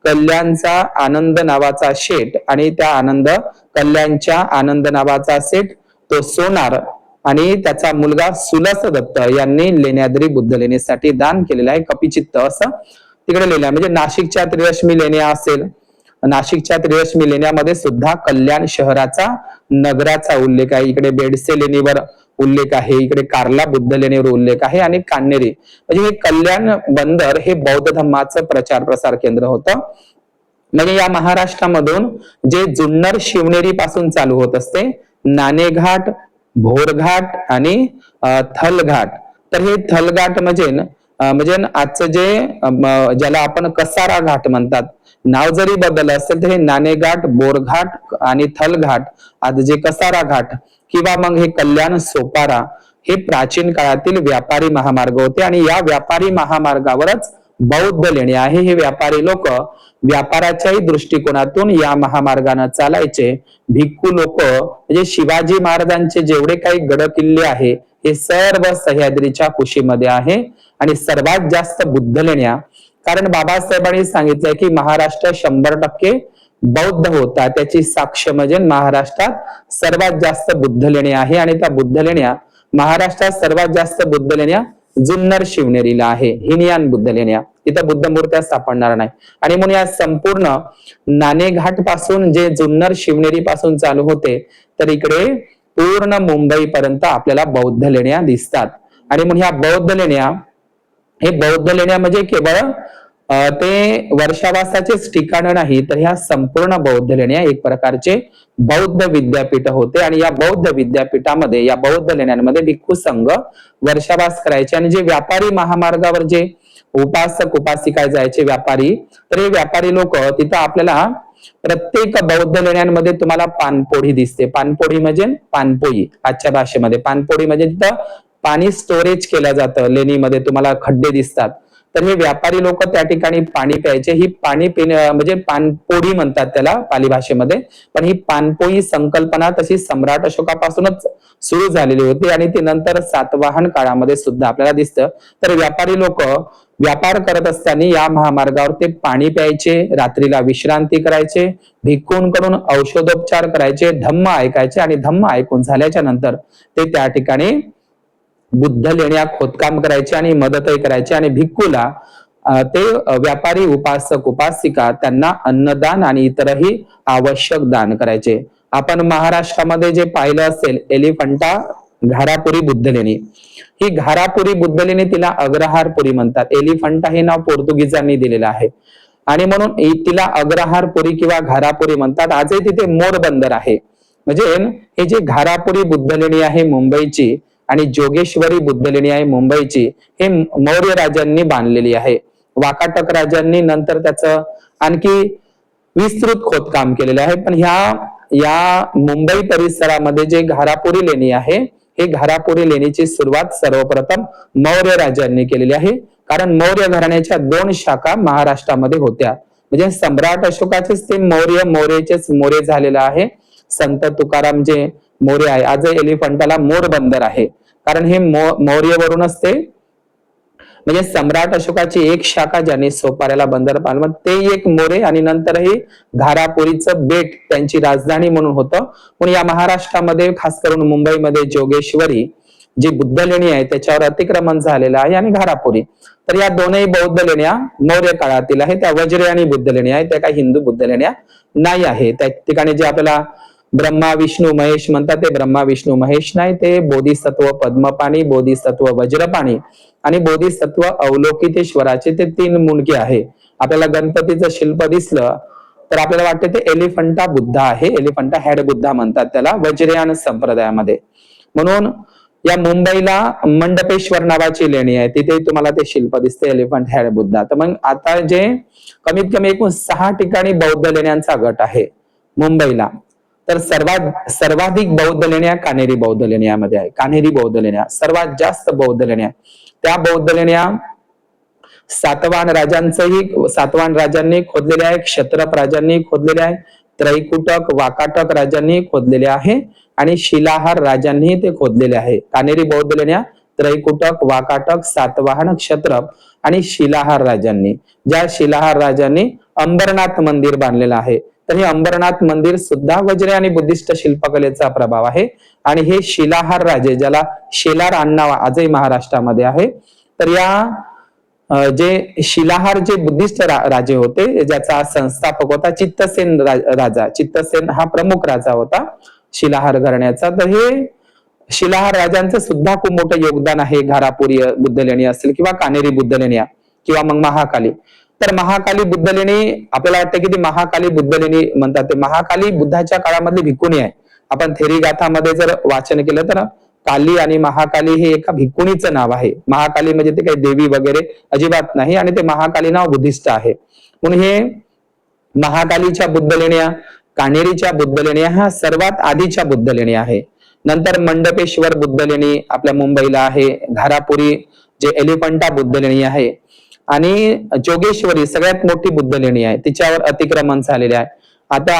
कल्याणचा आनंद नावाचा शेठ आणि त्या कल्याणच्या आनंद नावाचा सेठ तो सोनार आणि त्याचा मुलगा सुलस दत्त यांनी लेण्याद्री बुद्धलेणीसाठी दान केलेलं आहे. कपिचित्त असं तिकडे लिहिलं. म्हणजे नाशिकच्या त्रिरश्मी लेण्या असेल, नाशिकच्या त्रिरश्मी लेण्यामध्ये सुद्धा कल्याण शहराचा, नगराचा उल्लेख आहे. इकडे बेडसे लेणीवर उल्लेख आहे, इकडे कार्ला बुद्ध लेणीवर उल्लेख आहे आणि कान्हेरी. म्हणजे हे कल्याण बंदर हे बौद्ध धर्माचं प्रचार प्रसार केंद्र होतं. म्हणजे या महाराष्ट्रामधून जे जुन्नर शिवनेरी पासून चालू होत असते, नाणेघाट, भोरघाट आणि थलघाट. तर हे थलघाट म्हणजे आजचं जे ज्याला आपण कसारा घाट म्हणतात, नाव जरी बदललं असेल तर हे नाणेघाट, बोरघाट आणि थलघाट, आज जे कसारा घाट किंवा मग हे कल्याण सोपारा, हे प्राचीन काळातील व्यापारी महामार्ग होते आणि या व्यापारी महामार्गावरच बौद्ध लेणी आहे. हे व्यापारी लोक व्यापाराच्याही दृष्टिकोनातून या महामार्गाने चालायचे. भिक्खू लोक म्हणजे शिवाजी महाराजांचे जेवढे काही गड किल्ले आहे हे सर्व सह्याद्रीच्या कुशीमध्ये आहे आणि सर्वात जास्त बुद्ध लेण्या, कारण बाबासाहेबांनी सांगितलंय की महाराष्ट्र 100% बौद्ध होता, त्याची साक्ष म्हणजे महाराष्ट्रात सर्वात जास्त बुद्ध लेणी आहे आणि त्या बुद्ध लेण्या महाराष्ट्रात सर्वात जास्त बुद्ध लेण्या जुन्नर शिवनेरीला आहे, हिनयान बुद्ध लेण्या, तिथं बुद्ध मूर्त्या सापडणार नाही. आणि म्हणून या संपूर्ण नाणेघाट पासून जे जुन्नर शिवनेरी पासून चालू होते तर इकडे पूर्ण मुंबईपर्यंत आपल्याला बौद्ध लेण्या दिसतात. आणि मग ह्या बौद्ध लेण्या, हे बौद्ध लेण्या म्हणजे केवळ ते वर्षावासाचेच ठिकाण नाही, तर ह्या संपूर्ण बौद्ध लेण्या एक प्रकारचे बौद्ध विद्यापीठ होते. आणि या बौद्ध विद्यापीठामध्ये, या बौद्ध लेण्यांमध्ये भिक्खू संघ वर्षावास करायचे. आणि जे व्यापारी महामार्गावर जे उपासक उपासिका जायचे व्यापारी, तर हे व्यापारी लोक तिथं आपल्याला प्रत्येक बौद्ध लेण्यांमध्ये तुम्हाला पानपोळी दिसते. पानपोळी म्हणजे पानपोई आजच्या भाषेमध्ये. पानपोळी म्हणजे तिथं पाणी स्टोरेज केलं जातं लेणीमध्ये, तुम्हाला खड्डे दिसतात. तर हे व्यापारी लोक त्या ठिकाणी पाणी प्यायचे. ही पाणी म्हणजे पानपोळी म्हणतात त्याला पाली भाषेमध्ये. पण ही पानपोळी संकल्पना तशी सम्राट अशोकापासूनच सुरू झालेली होती आणि ती नंतर सातवाहन काळामध्ये सुद्धा आपल्याला दिसतं. तर व्यापारी लोक व्यापार करत असताना या महामार्गावर ते पाणी प्यायचे, रात्रीला विश्रांती करायचे, भिक्खूंकडून औषधोपचार करायचे, धम्म ऐकायचे आणि धम्म ऐकून झाल्याच्या नंतर ते त्या ठिकाणी बुद्ध लेण्या खोदकाम करायचे आणि मदतही करायचे. आणि भिक्खूला ते व्यापारी उपासक उपासिका त्यांना अन्नदान आणि इतरही आवश्यक दान करायचे. आपण महाराष्ट्रामध्ये जे पाहिलं असेल एलिफंटा घारापुरी बुद्ध लेणी, ही घारापुरी बुद्ध लेणी तिला अग्रहारपुरी म्हणतात. एलिफंटा हे नाव पोर्तुगीजांनी दिलेलं आहे आणि म्हणून तिला अग्रहारपुरी किंवा घारापुरी म्हणतात. आजही तिथे मोर बंदर आहे. म्हणजे हे जे घारापुरी बुद्ध लेणी आहे मुंबईची आणि जोगेश्वरी बुद्ध लेणी आहे मुंबईची, हे मौर्य राजांनी बांधलेली आहे. वाकाटक राजांनी नंतर त्याचं आणखी विस्तृत खोदकाम केलेलं आहे. पण या मुंबई परिसरामध्ये जे घारापुरी लेणी आहे, हे घारापुरी लेणीची सुरुवात सर्वप्रथम मौर्य राजांनी केलेली आहे. कारण मौर्य घराण्याच्या 2 शाखा महाराष्ट्रामध्ये होत्या. म्हणजे सम्राट अशोकाचेच ते मौर्यचेच मोरे झालेलं आहे. संत तुकाराम जे मोरे आहे, आज एलिफंटाला मोर बंदर आहे. कारण हे मौर्यवरूनच ते, म्हणजे सम्राट अशोकाची एक शाखा ज्यांनी सोपाऱ्याला बंदर पाडलं ते एक मोरे, आणि नंतर हे घारापुरीचं बेट त्यांची राजधानी म्हणून होतं. पण या महाराष्ट्रामध्ये खास करून मुंबईमध्ये जोगेश्वरी जी बुद्ध लेणी आहे त्याच्यावर अतिक्रमण झालेलं आहे आणि घारापुरी. तर या दोनही बौद्ध लेण्या मौर्य काळातील आहे. त्या वज्रयानी बुद्ध लेण्या आहेत, त्या काही हिंदू बुद्ध लेण्या नाही आहे. त्या ठिकाणी जे आपल्याला ब्रह्मा विष्णू महेश म्हणतात ते ब्रह्मा विष्णू महेश नाही, ते बोधिसत्व पद्मपाणी, बोधिसत्व वज्रपाणी आणि बोधिसत्व अवलोकितेश्वराचे ते 3 मुंडके आहे. आपल्याला गणपतीचं शिल्प दिसलं तर आपल्याला वाटते ते एलिफंटा बुद्ध आहे. एलिफंटा हेड बुद्ध म्हणतात त्याला वज्रयान संप्रदायामध्ये. म्हणून या मुंबईला मंडपेश्वर नावाची लेणी आहे, तिथे तुम्हाला ते शिल्प दिसते एलिफंट हेड बुद्ध. तर मग आता जे कमीत कमी एकूण 6 ठिकाणी बौद्ध लेण्यांचा गट आहे मुंबईला. तर सर्वाधिक बौद्ध लेण्या कान्हेरी बौद्ध लेण्यामध्ये आहे. कान्हेरी बौद्ध लेण्या सर्वात जास्त बौद्ध लेण्या. त्या बौद्ध लेण्या सातवाहन राजांनी खोदलेल्या आहे, क्षत्रप राजांनी खोदलेले आहे, त्रैकुटक वाकाटक राजांनी खोदलेले आहे आणि शिलाहार राजांनी ते खोदलेले आहे. कान्हेरी बौद्ध लेण्या त्रैकुटक वाकाटक सातवाहन क्षत्रप आणि शिलाहार राजांनी, ज्या शिलाहार राजांनी अंबरनाथ मंदिर बांधलेलं आहे. तर हे अंबरनाथ मंदिर सुद्धा वज्रे आणि बुद्धिस्ट शिल्पकलेचा प्रभाव आहे. आणि हे शिलाहार राजे, ज्याला शेलार आडनाव आजही महाराष्ट्रामध्ये आहे, तर या जे शिलाहार जे बुद्धिस्ट राजे होते, ज्याचा संस्थापक होता चित्तसेन राजा. चित्तसेन हा प्रमुख राजा होता शिलाहार घराण्याचा. तर हे शिलाहार राजांचं सुद्धा खूप मोठं योगदान आहे. घारापुरी बुद्ध लेणी असेल किंवा कान्हेरी बुद्ध लेणी किंवा मग महाकाली. तर महाकाली बुद्ध लेणी आपल्याला वाटतं की ती महाकाली बुद्ध लेणी म्हणतात. ते महाकाली बुद्धाच्या काळामधली भिक्खुणी आहे. आपण थेरी गाथामध्ये जर वाचन केलं तर काली आणि महाकाली हे एका भिक्खुणीचं नाव आहे. महाकाली म्हणजे ते काही देवी वगैरे अजिबात नाही आणि ते महाकाली नाव बुद्धिस्ट आहे. म्हणून हे महाकालीच्या बुद्ध लेण्या, कान्हेरीच्या बुद्ध लेण्या ह्या सर्वात आधीच्या बुद्ध लेण्या आहे. नंतर मंडपेश्वर बुद्ध लेणी आपल्या मुंबईला आहे. घारापुरी जे एलिफंटा बुद्ध लेणी आहे आणि जोगेश्वरी सगळ्यात मोठी बुद्ध लेणी आहे, तिच्यावर अतिक्रमण झालेले आहे. आता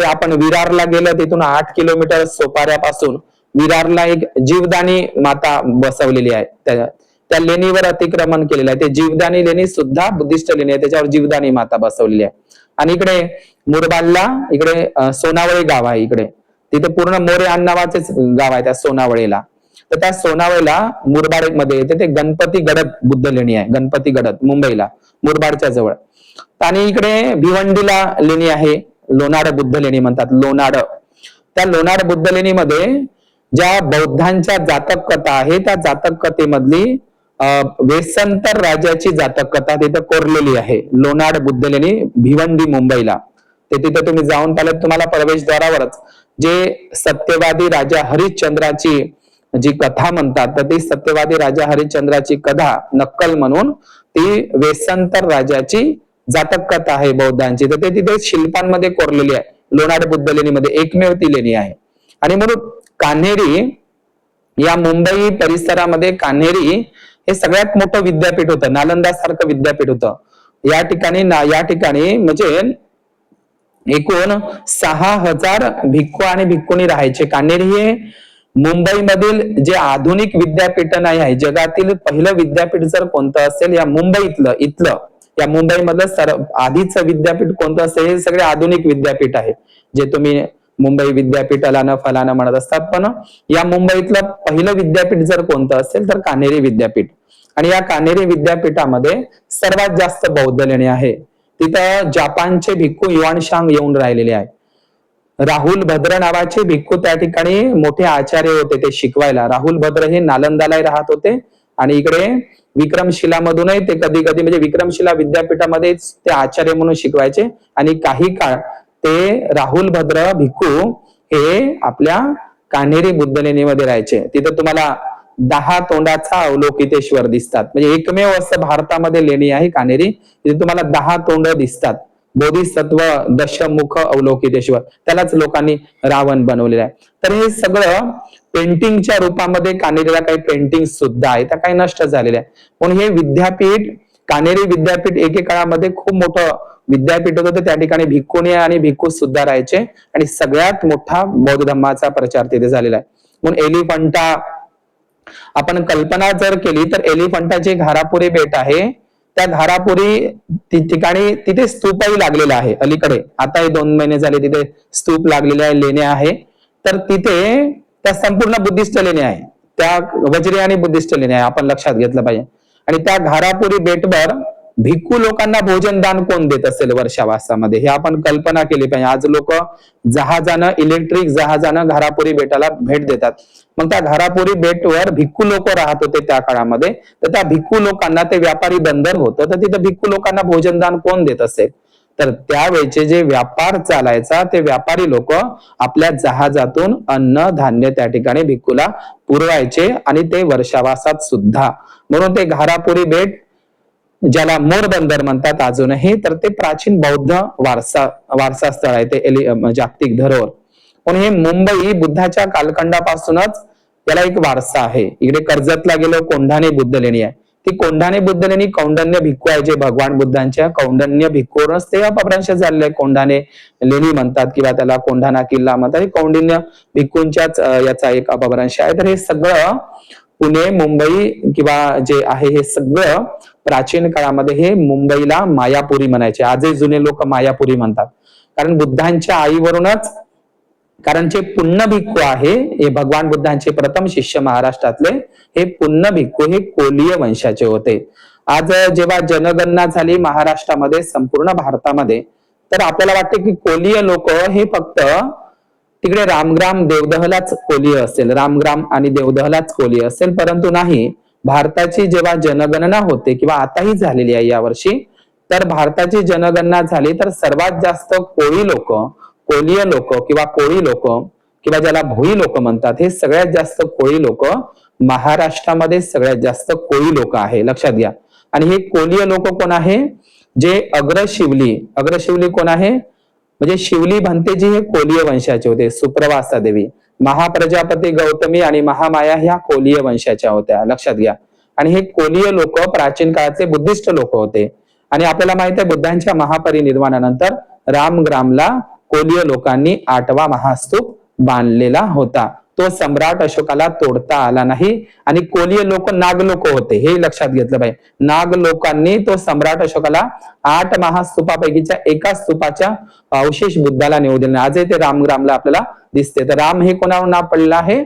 आपण विरारला गेलं, तिथून 8 किलोमीटर सोपाऱ्यापासून विरारला एक जीवदानी माता बसवलेली आहे. त्या लेणीवर अतिक्रमण केलेलं आहे. ते जीवदानी लेणी सुद्धा बुद्धिस्ट लेणी आहे, त्याच्यावर जीवदानी माता बसवलेली आहे. आणि इकडे मुरबाडला इकडे सोनावळे गाव आहे. इकडे तिथे पूर्ण मोरे नावाचेच गाव आहे त्या सोनावळेला. तर त्या सोनावळेला मुरबाड मध्ये येते ते गणपती गडद बुद्ध लेणी आहे. गणपती गडद मुंबईला मुरबाडच्या जवळ. आणि इकडे भिवंडीला लेणी आहे, लोणाड बुद्ध लेणी म्हणतात. लोणाड, त्या लोणाड बुद्ध लेणीमध्ये ज्या बौद्धांच्या जातक कथा आहे त्या जातक कथेमधली वेसंतर राजाची जातक कथा तिथं कोरलेली आहे लोणार बुद्ध लेणी, भिवंडी, मुंबईला. ते तिथे तुम्ही जाऊन पाहिलं तुम्हाला प्रवेशद्वारावरच जे सत्यवादी राजा हरिश्चंद्राची जी कथा म्हणतात, तर ती सत्यवादी राजा हरिश्चंद्राची कथा नक्कल म्हणून ती वेसंतर राजाची जातक कथा आहे बौद्धांची. तर ते तिथे शिल्पांमध्ये कोरलेली आहे लोणार बुद्ध लेणीमध्ये, एकमेव ती लेणी आहे. आणि म्हणून कान्हेरी या मुंबई परिसरामध्ये कान्हेरी हे सगळ्यात मोठं विद्यापीठ होतं, नालंदा सारखं विद्यापीठ होतं. या ठिकाणी म्हणजे एकूण 6,000 भिक्खू आणि भिक्खुणी राहायचे. कान्हेरी हे मुंबईमधील जे आधुनिक विद्यापीठ नाही आहे, जगातील पहिलं विद्यापीठ जर कोणतं असेल या मुंबईतलं या मुंबईमधलं आधीचं विद्यापीठ कोणतं असेल, हे सगळे आधुनिक विद्यापीठ आहे जे तुम्ही मुंबई विद्यापीठाला फलाना म्हणत असतात. पण या मुंबईतलं पहिलं विद्यापीठ जर कोणतं असेल तर कान्हेरी विद्यापीठ. आणि या कान्हेरी विद्यापीठामध्ये सर्वात जास्त बौद्ध लेणी आहे. तिथं जपानचे भिक्खू युआनशांग येऊन राहिलेले आहे. राहुल भद्र नावाचे भिक्खू त्या ठिकाणी मोठे आचार्य होते ते शिकवायला. राहुल भद्र हे नालंदाला राहत होते आणि इकडे विक्रमशिला मधूनही ते कधी कधी म्हणजे विक्रमशिला विद्यापीठामध्ये ते आचार्य म्हणून शिकवायचे. आणि काही काळ ते राहुल भद्र भिक्खू हे आपल्या कान्हेरी बुद्ध लेणीमध्ये राहायचे. तिथं तुम्हाला 10 तोंडाचा अवलोकितेश्वर दिसतात. म्हणजे एकमेव असं भारतामध्ये लेणी आहे कान्हेरी, तिथे तुम्हाला 10 तोंड दिसतात. बोधिसत्व दशमुख अवलोकितेश्वर, त्यालाच लोकांनी रावण बनवलेला आहे. तर हे सगळं पेंटिंगच्या रूपामध्ये कान्हेरीला काही पेंटिंग सुद्धा आहे, त्या काही नष्ट झालेल्या आहे. पण हे विद्यापीठ कान्हेरी विद्यापीठ एकेकाळामध्ये खूप मोठं विद्यापीठ होतं. त्या ठिकाणी भिक्खुणी आणि भिक्खू सुद्धा राहायचे आणि सगळ्यात मोठा बौद्ध धर्माचा प्रचार तिथे झालेला आहे. म्हणून एलिफंटा आपण कल्पना जर केली तर एलिफंटाचे घारापुरी बेट आहे, त्या घारापुरी ठिकाणी तिथे स्तूपही लागलेला आहे. अलीकडे आता हे 2 महिने झाले तिथे स्तूप लागलेले आहे, लेण्या आहे. तर तिथे त्या संपूर्ण बुद्धिस्ट लेण्या आहे, त्या वज्री आणि बुद्धिस्ट लेण्या आहे, आपण लक्षात घेतलं पाहिजे. आणि त्या घारापुरी बेटवर भिक्खू लोकांना भोजन दान कोण देत असेल वर्षावासामध्ये, हे आपण कल्पना केली पाहिजे. आज लोक जहाजानं, इलेक्ट्रिक जहाजानं घारापुरी बेटाला भेट देतात. मग त्या घारापुरी बेटवर भिक्खू लोक राहत होते त्या काळामध्ये. तर त्या भिक्खू लोकांना ते व्यापारी बंदर होतं, तर तिथे भिक्खू लोकांना भोजन दान कोण देत असेल, तर त्यावेळेचे जे व्यापार चालायचा ते व्यापारी लोक आपल्या जहाजातून अन्न धान्य त्या ठिकाणी भिक्खूला पुरवायचे आणि ते वर्षावासात सुद्धा. म्हणून ते घारापुरी बेट ज्याला मोर बंदर म्हणतात अजूनही, तर ते प्राचीन बौद्ध वारसा स्थळ आहे, ते जागतिक धरोहर. पण हे मुंबई बुद्धाच्या कालखंडापासूनच याला एक वारसा आहे. इकडे कर्जतला गेलो कोंढाणे बुद्ध लेणी आहे. ती कोंढाणे बुद्ध लेणी कौंडन्य भिक्खू आहे, जे भगवान बुद्धांच्या कौंडन्य भिक्खूवरूनच ते अपभ्रंश झालेले कोंढाणे लेणी म्हणतात किंवा त्याला कोंढाणा किल्ला म्हणतात. हे कौंडिन्य भिक्खूंच्याच याचा एक अपभ्रंश आहे. तर हे सगळं पुणे, मुंबई किंवा जे आहे हे सगळं प्राचीन काळामध्ये हे मुंबईला मायापुरी म्हणायचे. आजही जुने लोक मायापुरी म्हणतात, कारण बुद्धांच्या आईवरूनच. कारण जे पुण्य भिक्खू आहे हे भगवान बुद्धांचे प्रथम शिष्य महाराष्ट्रातले हे पुण्य भिक्खू हे कोलीय वंशाचे होते. आज जेव्हा जनगणना झाली महाराष्ट्रामध्ये, संपूर्ण भारतामध्ये, तर आपल्याला वाटते की कोलीय लोक हे फक्त तिकडे रामग्राम देवदहलाच कोलीय असेल, रामग्राम आणि देवदहलाच कोलीय असेल, परंतु नाही. भारताची जेव्हा जनगणना होते किंवा आताही झालेली आहे यावर्षी, तर भारताची जनगणना झाली तर सर्वात जास्त कोळी लोक, कोलीय लोक किंवा कोळी लोक किंवा ज्याला भोई लोक म्हणतात, हे सगळ्यात जास्त कोळी लोक महाराष्ट्रामध्ये सगळ्यात जास्त कोळी लोक आहे, लक्षात घ्या. आणि हे कोलीय लोक कोण आहे, जे अग्रशिवली कोण आहे, म्हणजे शिवली भंतेजी हे कोलीय वंशाचे होते. सुप्रवासा देवी, महाप्रजापती गौतमी आणि महामाया ह्या कोलीय वंशाच्या होत्या, लक्षात घ्या. आणि हे कोलीय लोक प्राचीन काळातले बुद्धिस्ट लोक होते. आणि आपल्याला माहित आहे बुद्धांच्या महापरिनिर्वाणानंतर रामग्रामला कोलीय लोकांनी 8वा महास्तूप बांधलेला होता. तो सम्राट अशोकाला तोडता आला नाही. आणि कोलीय लोक नाग लोक होते, हे लक्षात घेतलं पाहिजे. नाग लोकांनी तो सम्राट अशोकाला 8 महास्तूपापैकीच्या एका स्तूपाच्या अवशेष बुद्धाला नेऊ दिले. आजही ते रामग्रामला आपल्याला दिसते. तर राम हे कोणावर नाव पडलं आहे,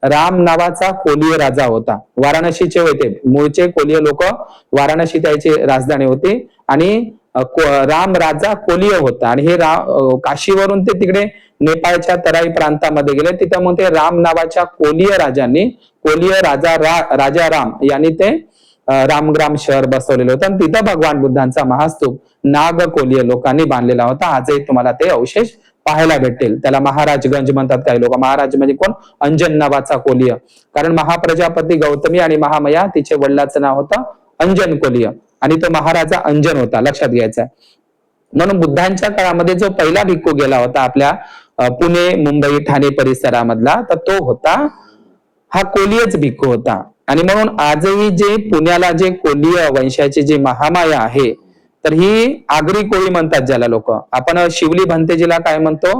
राम नावाचा कोलीय राजा होता, वाराणसीचे होते. मूळचे कोलीय लोक वाराणसी त्याची राजधानी होती. आणि राम राजा कोलिय होता आणि हे काशीवरून ते तिकडे नेपाळच्या तराई प्रांतामध्ये गेले. तिथं मग ते राम नावाच्या कोलिय राजांनी कोलिय राजा राम यांनी ते रामग्राम शहर बसवलेलं होतं आणि तिथं भगवान बुद्धांचा महास्तूप नाग कोलिय लोकांनी बांधलेला होता. आजही तुम्हाला ते अवशेष पाहायला भेटेल. त्याला महाराजगंज म्हणतात काही लोक. महाराज म्हणजे कोण? अंजन नावाचा कोलिय. कारण महाप्रजापती गौतमी आणि महामया तिचे वडिलाचं नाव होतं अंजन कोलिय आणि तो महाराजा अंजन होता, लक्षात घ्यायचा आहे. म्हणून बुद्धांच्या काळामध्ये जो पहिला भिक्खू गेला होता आपल्या पुणे मुंबई ठाणे परिसरामधला, तर तो होता हा कोलियच भिक्खू होता. आणि म्हणून आजही जे पुण्याला जे कोलिय वंशाची जी महामाया आहे, तर ही आगरी कोळी म्हणतात ज्याला लोक. आपण शिवली भंतेजीला काय म्हणतो?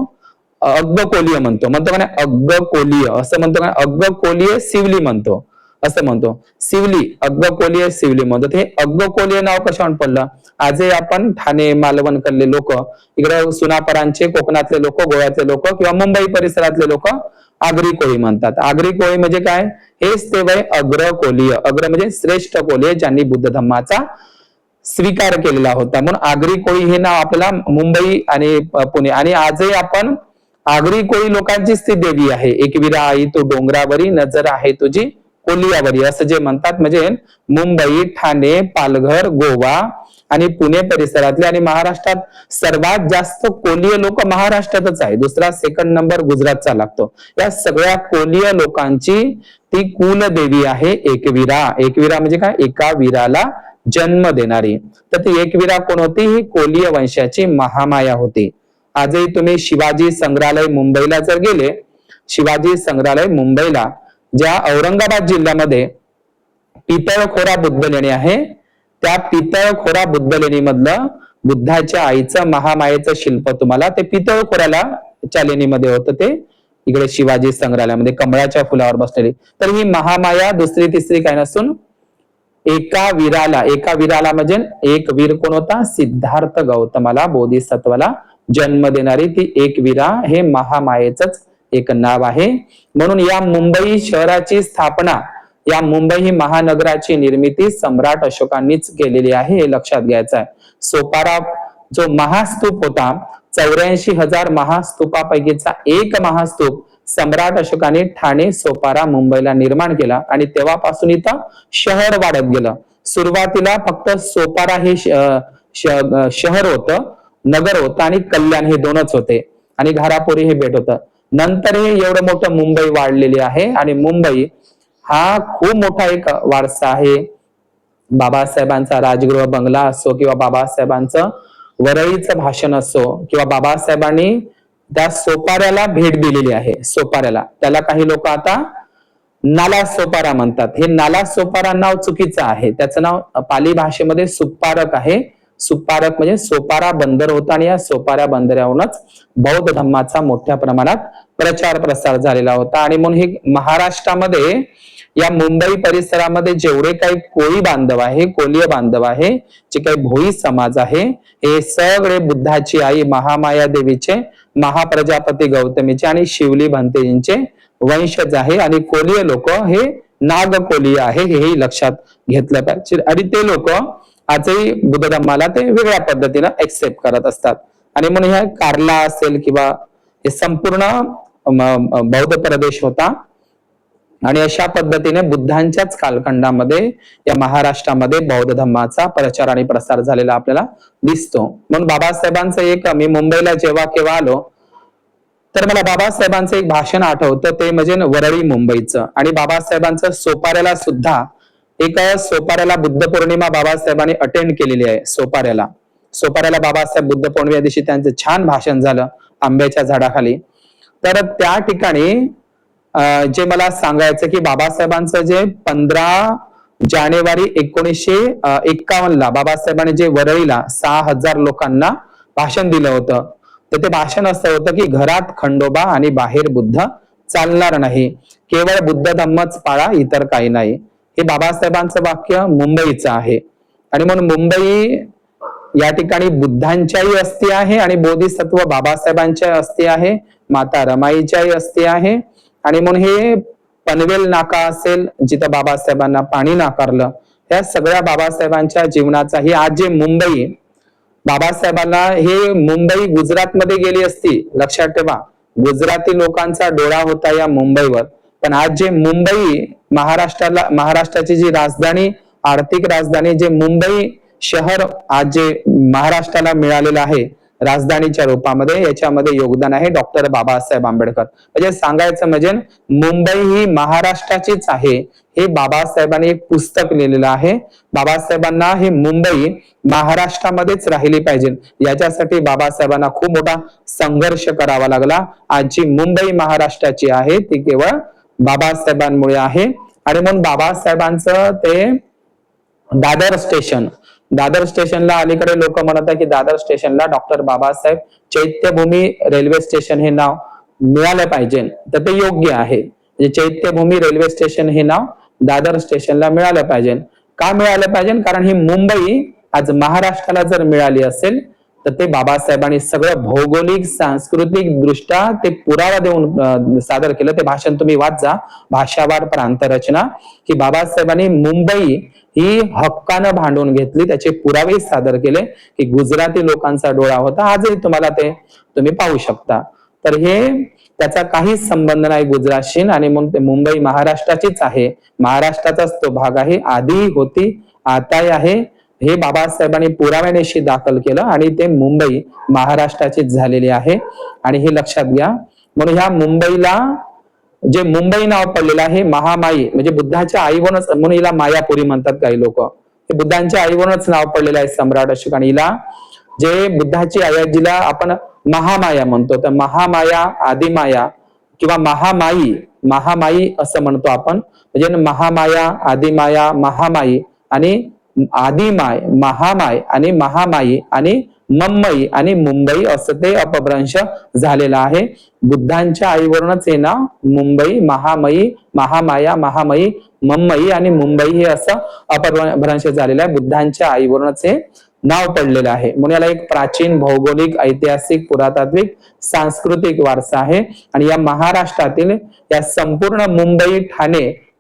अग्ग कोलिय म्हणतो. का नाही अग्ग कोलिय असं म्हणतो का? अग्ग कोलिय शिवली म्हणतो असं म्हणतो. शिवली अग्ग कोलिय शिवली म्हणतो. हे अग्ग कोलिय नाव कशावर पडलं? आजही आपण ठाणे मालवण कडले लोक, इकडे सुनापरांचे कोकणातले लोक, गोव्यातले लोक किंवा मुंबई परिसरातले लोक आगरी कोळी म्हणतात. आगरी कोळी म्हणजे काय? हेच ते वय अग्र कोलिय. अग्र म्हणजे श्रेष्ठ कोलिय ज्यांनी बुद्ध धम्माचा स्वीकार केलेला होता. म्हणून आगरी कोळी हे नाव आपल्याला मुंबई आणि पुणे आणि आजही आपण आगरी कोळी लोकांचीच ती देवी आहे. एकविरा आई तू डोंगरावरी, नजर आहे तुझी कोलियावरी असं जे म्हणतात. म्हणजे मुंबई, ठाणे, पालघर, गोवा आणि पुणे परिसरातले आणि महाराष्ट्रात सर्वात जास्त कोलिय लोक महाराष्ट्रातच आहे. दुसरा सेकंड नंबर गुजरातचा लागतो. या सगळ्या कोलिय लोकांची ती कुलदेवी आहे एकविरा. एकविरा म्हणजे काय? एका वीराला जन्म देणारी. तर ती एकविरा कोण होती? ही कोलिय वंशाची महामाया होती. आजही तुम्ही शिवाजी संग्रहालय मुंबईला जर गेले, शिवाजी संग्रहालय मुंबईला ज्या औरंगाबाद जिल्ह्यामध्ये पितळखोरा बुद्ध लेणी आहे, त्या पितळखोरा बुद्ध लेणी मधलं बुद्धाच्या आईचं महामायेचं शिल्प तुम्हाला ते पितळखोऱ्याला च्या लेणीमध्ये होतं. ते इकडे शिवाजी संग्रहालयामध्ये कमळाच्या फुलावर बसलेली. तर ही महामाया दुसरी तिसरी काय नसून एका वीराला म्हणजे एक वीर कोण होता? सिद्धार्थ गौतमाला बोधिसत्वाला जन्म देणारी ती एक वीरा हे महामायेचंच एक नाव आहे. म्हणून या मुंबई शहराची स्थापना, या मुंबई ही महानगराची निर्मिती सम्राट अशोकांनीच केलेली आहे, हे लक्षात घ्यायचं आहे. सोपारा जो महास्तूप होता, 84,000 महास्तूपापैकीचा एक महास्तूप सम्राट अशोकाने ठाणे सोपारा मुंबईला निर्माण केला आणि तेव्हापासून इथं शहर वाढत गेलं. सुरुवातीला फक्त सोपारा हे शहर होतं, नगर होतं आणि कल्याण हे दोनच होते आणि घारापुरी हे बेट होतं. नंतर हे एवढं मोठं मुंबई वाढलेली आहे आणि मुंबई हा खूप मोठा एक वारसा आहे. बाबासाहेबांचा राजगृह बंगला असो किंवा बाबासाहेबांचं वरळीचं भाषण असो किंवा बाबासाहेबांनी त्या सोपाऱ्याला भेट दिलेली आहे. सोपाऱ्याला त्याला काही लोक आता नाला सोपारा म्हणतात. हे नाला सोपारा नाव चुकीचं आहे. त्याचं नाव पाली भाषेमध्ये सुप्पारक आहे. सुप्पारक म्हणजे सोपारा बंदर होता आणि या सोपारा बंदरावरूनच बौद्ध धम्माचा मोठ्या प्रमाणात प्रचार प्रसार झालेला होता. आणि म्हणून हे महाराष्ट्रामध्ये या मुंबई परिसरामध्ये जेवढे काही कोळी बांधव आहे, कोलिय बांधव आहे, जे काही भोई समाज आहे, हे सगळे बुद्धाची आई महामाया देवीचे, महाप्रजापती गौतमीचे आणि शिवली भंतेजींचे वंशज आहे. आणि कोलिय लोक हे नाग कोलिय आहे, हेही लक्षात घेतलं पाहिजे. आणि ते लोक आजही बुद्ध धम्माला ते वेगळ्या पद्धतीने एक्सेप्ट करत असतात. आणि म्हणून ह्या कार्ला असेल किंवा हे संपूर्ण बौद्ध प्रदेश होता आणि अशा पद्धतीने बुद्धांच्याच कालखंडामध्ये या महाराष्ट्रामध्ये बौद्ध धम्माचा प्रचार आणि प्रसार झालेला आपल्याला दिसतो. म्हणून बाबासाहेबांचं एक, मी मुंबईला जेव्हा केव्हा आलो तर मला बाबासाहेबांचं एक भाषण आठवतं, ते म्हणजे वरळी मुंबईचं. आणि बाबासाहेबांचं सोपाऱ्याला सुद्धा एक सोपाऱ्याला बुद्ध पौर्णिमा बाबासाहेबांनी अटेंड केलेली आहे. सोपाऱ्याला बाबासाहेब बुद्ध पौर्णिमे दिवशी त्यांचं छान भाषण झालं आंब्याच्या झाडाखाली. तर त्या ठिकाणी जे मला सांगायचं की बाबासाहेबांचं जे 15 जानेवारी 1951 ला बाबासाहेबांनी जे वरळीला 6,000 लोकांना भाषण दिलं होतं, तर ते भाषण असं होतं की घरात खंडोबा आणि बाहेर बुद्ध चालणार नाही, केवळ बुद्ध धम्मच पाळा, इतर काही नाही. हे बाबासाहेबांचं वाक्य मुंबईचं आहे. आणि म्हणून मुंबई या ठिकाणी बुद्धांच्याही अस्थी आहे आणि बोधिसत्व बाबासाहेबांच्या अस्थी आहे, माता रमाईच्याही अस्थी आहे. आणि म्हणून हे पनवेल नाका असेल जिथं बाबासाहेबांना पाणी नाकारलं, या सगळ्या बाबासाहेबांच्या जीवनाचा ही आज जे बाबासाहेबांना हे मुंबई गुजरातमध्ये गेली असती, लक्षात ठेवा, गुजराती लोकांचा डोळा होता या मुंबईवर. पण आज जे मुंबई महाराष्ट्राची जी राजधानी, आर्थिक राजधानी, जे मुंबई शहर आज जे महाराष्ट्राला मिळालेलं आहे राजधानीच्या रूपामध्ये, याच्यामध्ये योगदान आहे डॉक्टर बाबासाहेब आंबेडकर. म्हणजे सांगायचं म्हणजे मुंबई ही महाराष्ट्राचीच आहे, हे बाबासाहेबांनी एक पुस्तक लिहिलेलं आहे. बाबासाहेबांना हे मुंबई महाराष्ट्रामध्येच राहिली पाहिजे, याच्यासाठी बाबासाहेबांना खूप मोठा संघर्ष करावा लागला. आज जी मुंबई महाराष्ट्राची आहे ती केवळ बाबासाहेबांमुळे आहे. आणि म्हणून बाबासाहेबांचं ते दादर स्टेशनला अलीकडे लोक म्हणत आहे की दादर स्टेशनला doctor Babasaheb Chaityabhoomi railway station हे नाव मिळालं पाहिजे, तर ते योग्य आहे. म्हणजे चैत्यभूमी रेल्वे स्टेशन हे नाव दादर स्टेशनला मिळालं पाहिजे. का मिळालं पाहिजे? कारण ही मुंबई आज महाराष्ट्राला जर मिळाली असेल तर ते बाबासाहेबांनी सगळं भौगोलिक सांस्कृतिक दृष्ट्या ते पुरावा देऊन सादर केलं. ते भाषण तुम्ही वाचा, भाषावार प्रांतरचना, की बाबासाहेबांनी मुंबई ही हक्कानं भांडून घेतली, त्याचे पुरावे सादर केले की गुजराती लोकांचा डोळा होता. आजही तुम्हाला ते तुम्ही पाहू शकता. तर हे त्याचा काहीच संबंध नाही गुजरातशी, आणि म्हणून ते मुंबई महाराष्ट्राचीच आहे, महाराष्ट्राचाच तो भाग आहे, आधी होती आताही आहे, हे बाबासाहेबांनी पुराव्यानिशी दाखल केलं आणि ते मुंबई महाराष्ट्राचीच झालेली आहे. आणि हे लक्षात घ्या. म्हणून ह्या मुंबईला जे मुंबई नाव पडलेलं आहे, महामाई म्हणजे बुद्धाच्या आईवरूनच, म्हणून हिला मायापुरी म्हणतात काही लोक, हे बुद्धांच्या आईवरूनच नाव पडलेलं आहे सम्राट अशोक. आणि हिला जे बुद्धाची आई आहे जिला आपण महामाया म्हणतो, तर महामाया, आदिमाया किंवा महामाई असं म्हणतो आपण. म्हणजे महामाया, आदिमाया, महामाई आणि आदिमाय, महामाय आणि महामाई आणि मम्मई आणि मुंबई असं ते अपभ्रंश झालेला आहे. बुद्धांच्या आईवरूनच हे नाव मुंबई, महामयी, महामाया, महामयी, मम्मई आणि मुंबई हे असं अपभ्रंश झालेलं आहे. बुद्धांच्या आईवरूनच हे नाव पडलेलं आहे. म्हणून याला एक प्राचीन भौगोलिक, ऐतिहासिक, पुरातात्विक, सांस्कृतिक वारसा आहे. आणि या महाराष्ट्रातील या संपूर्ण मुंबई,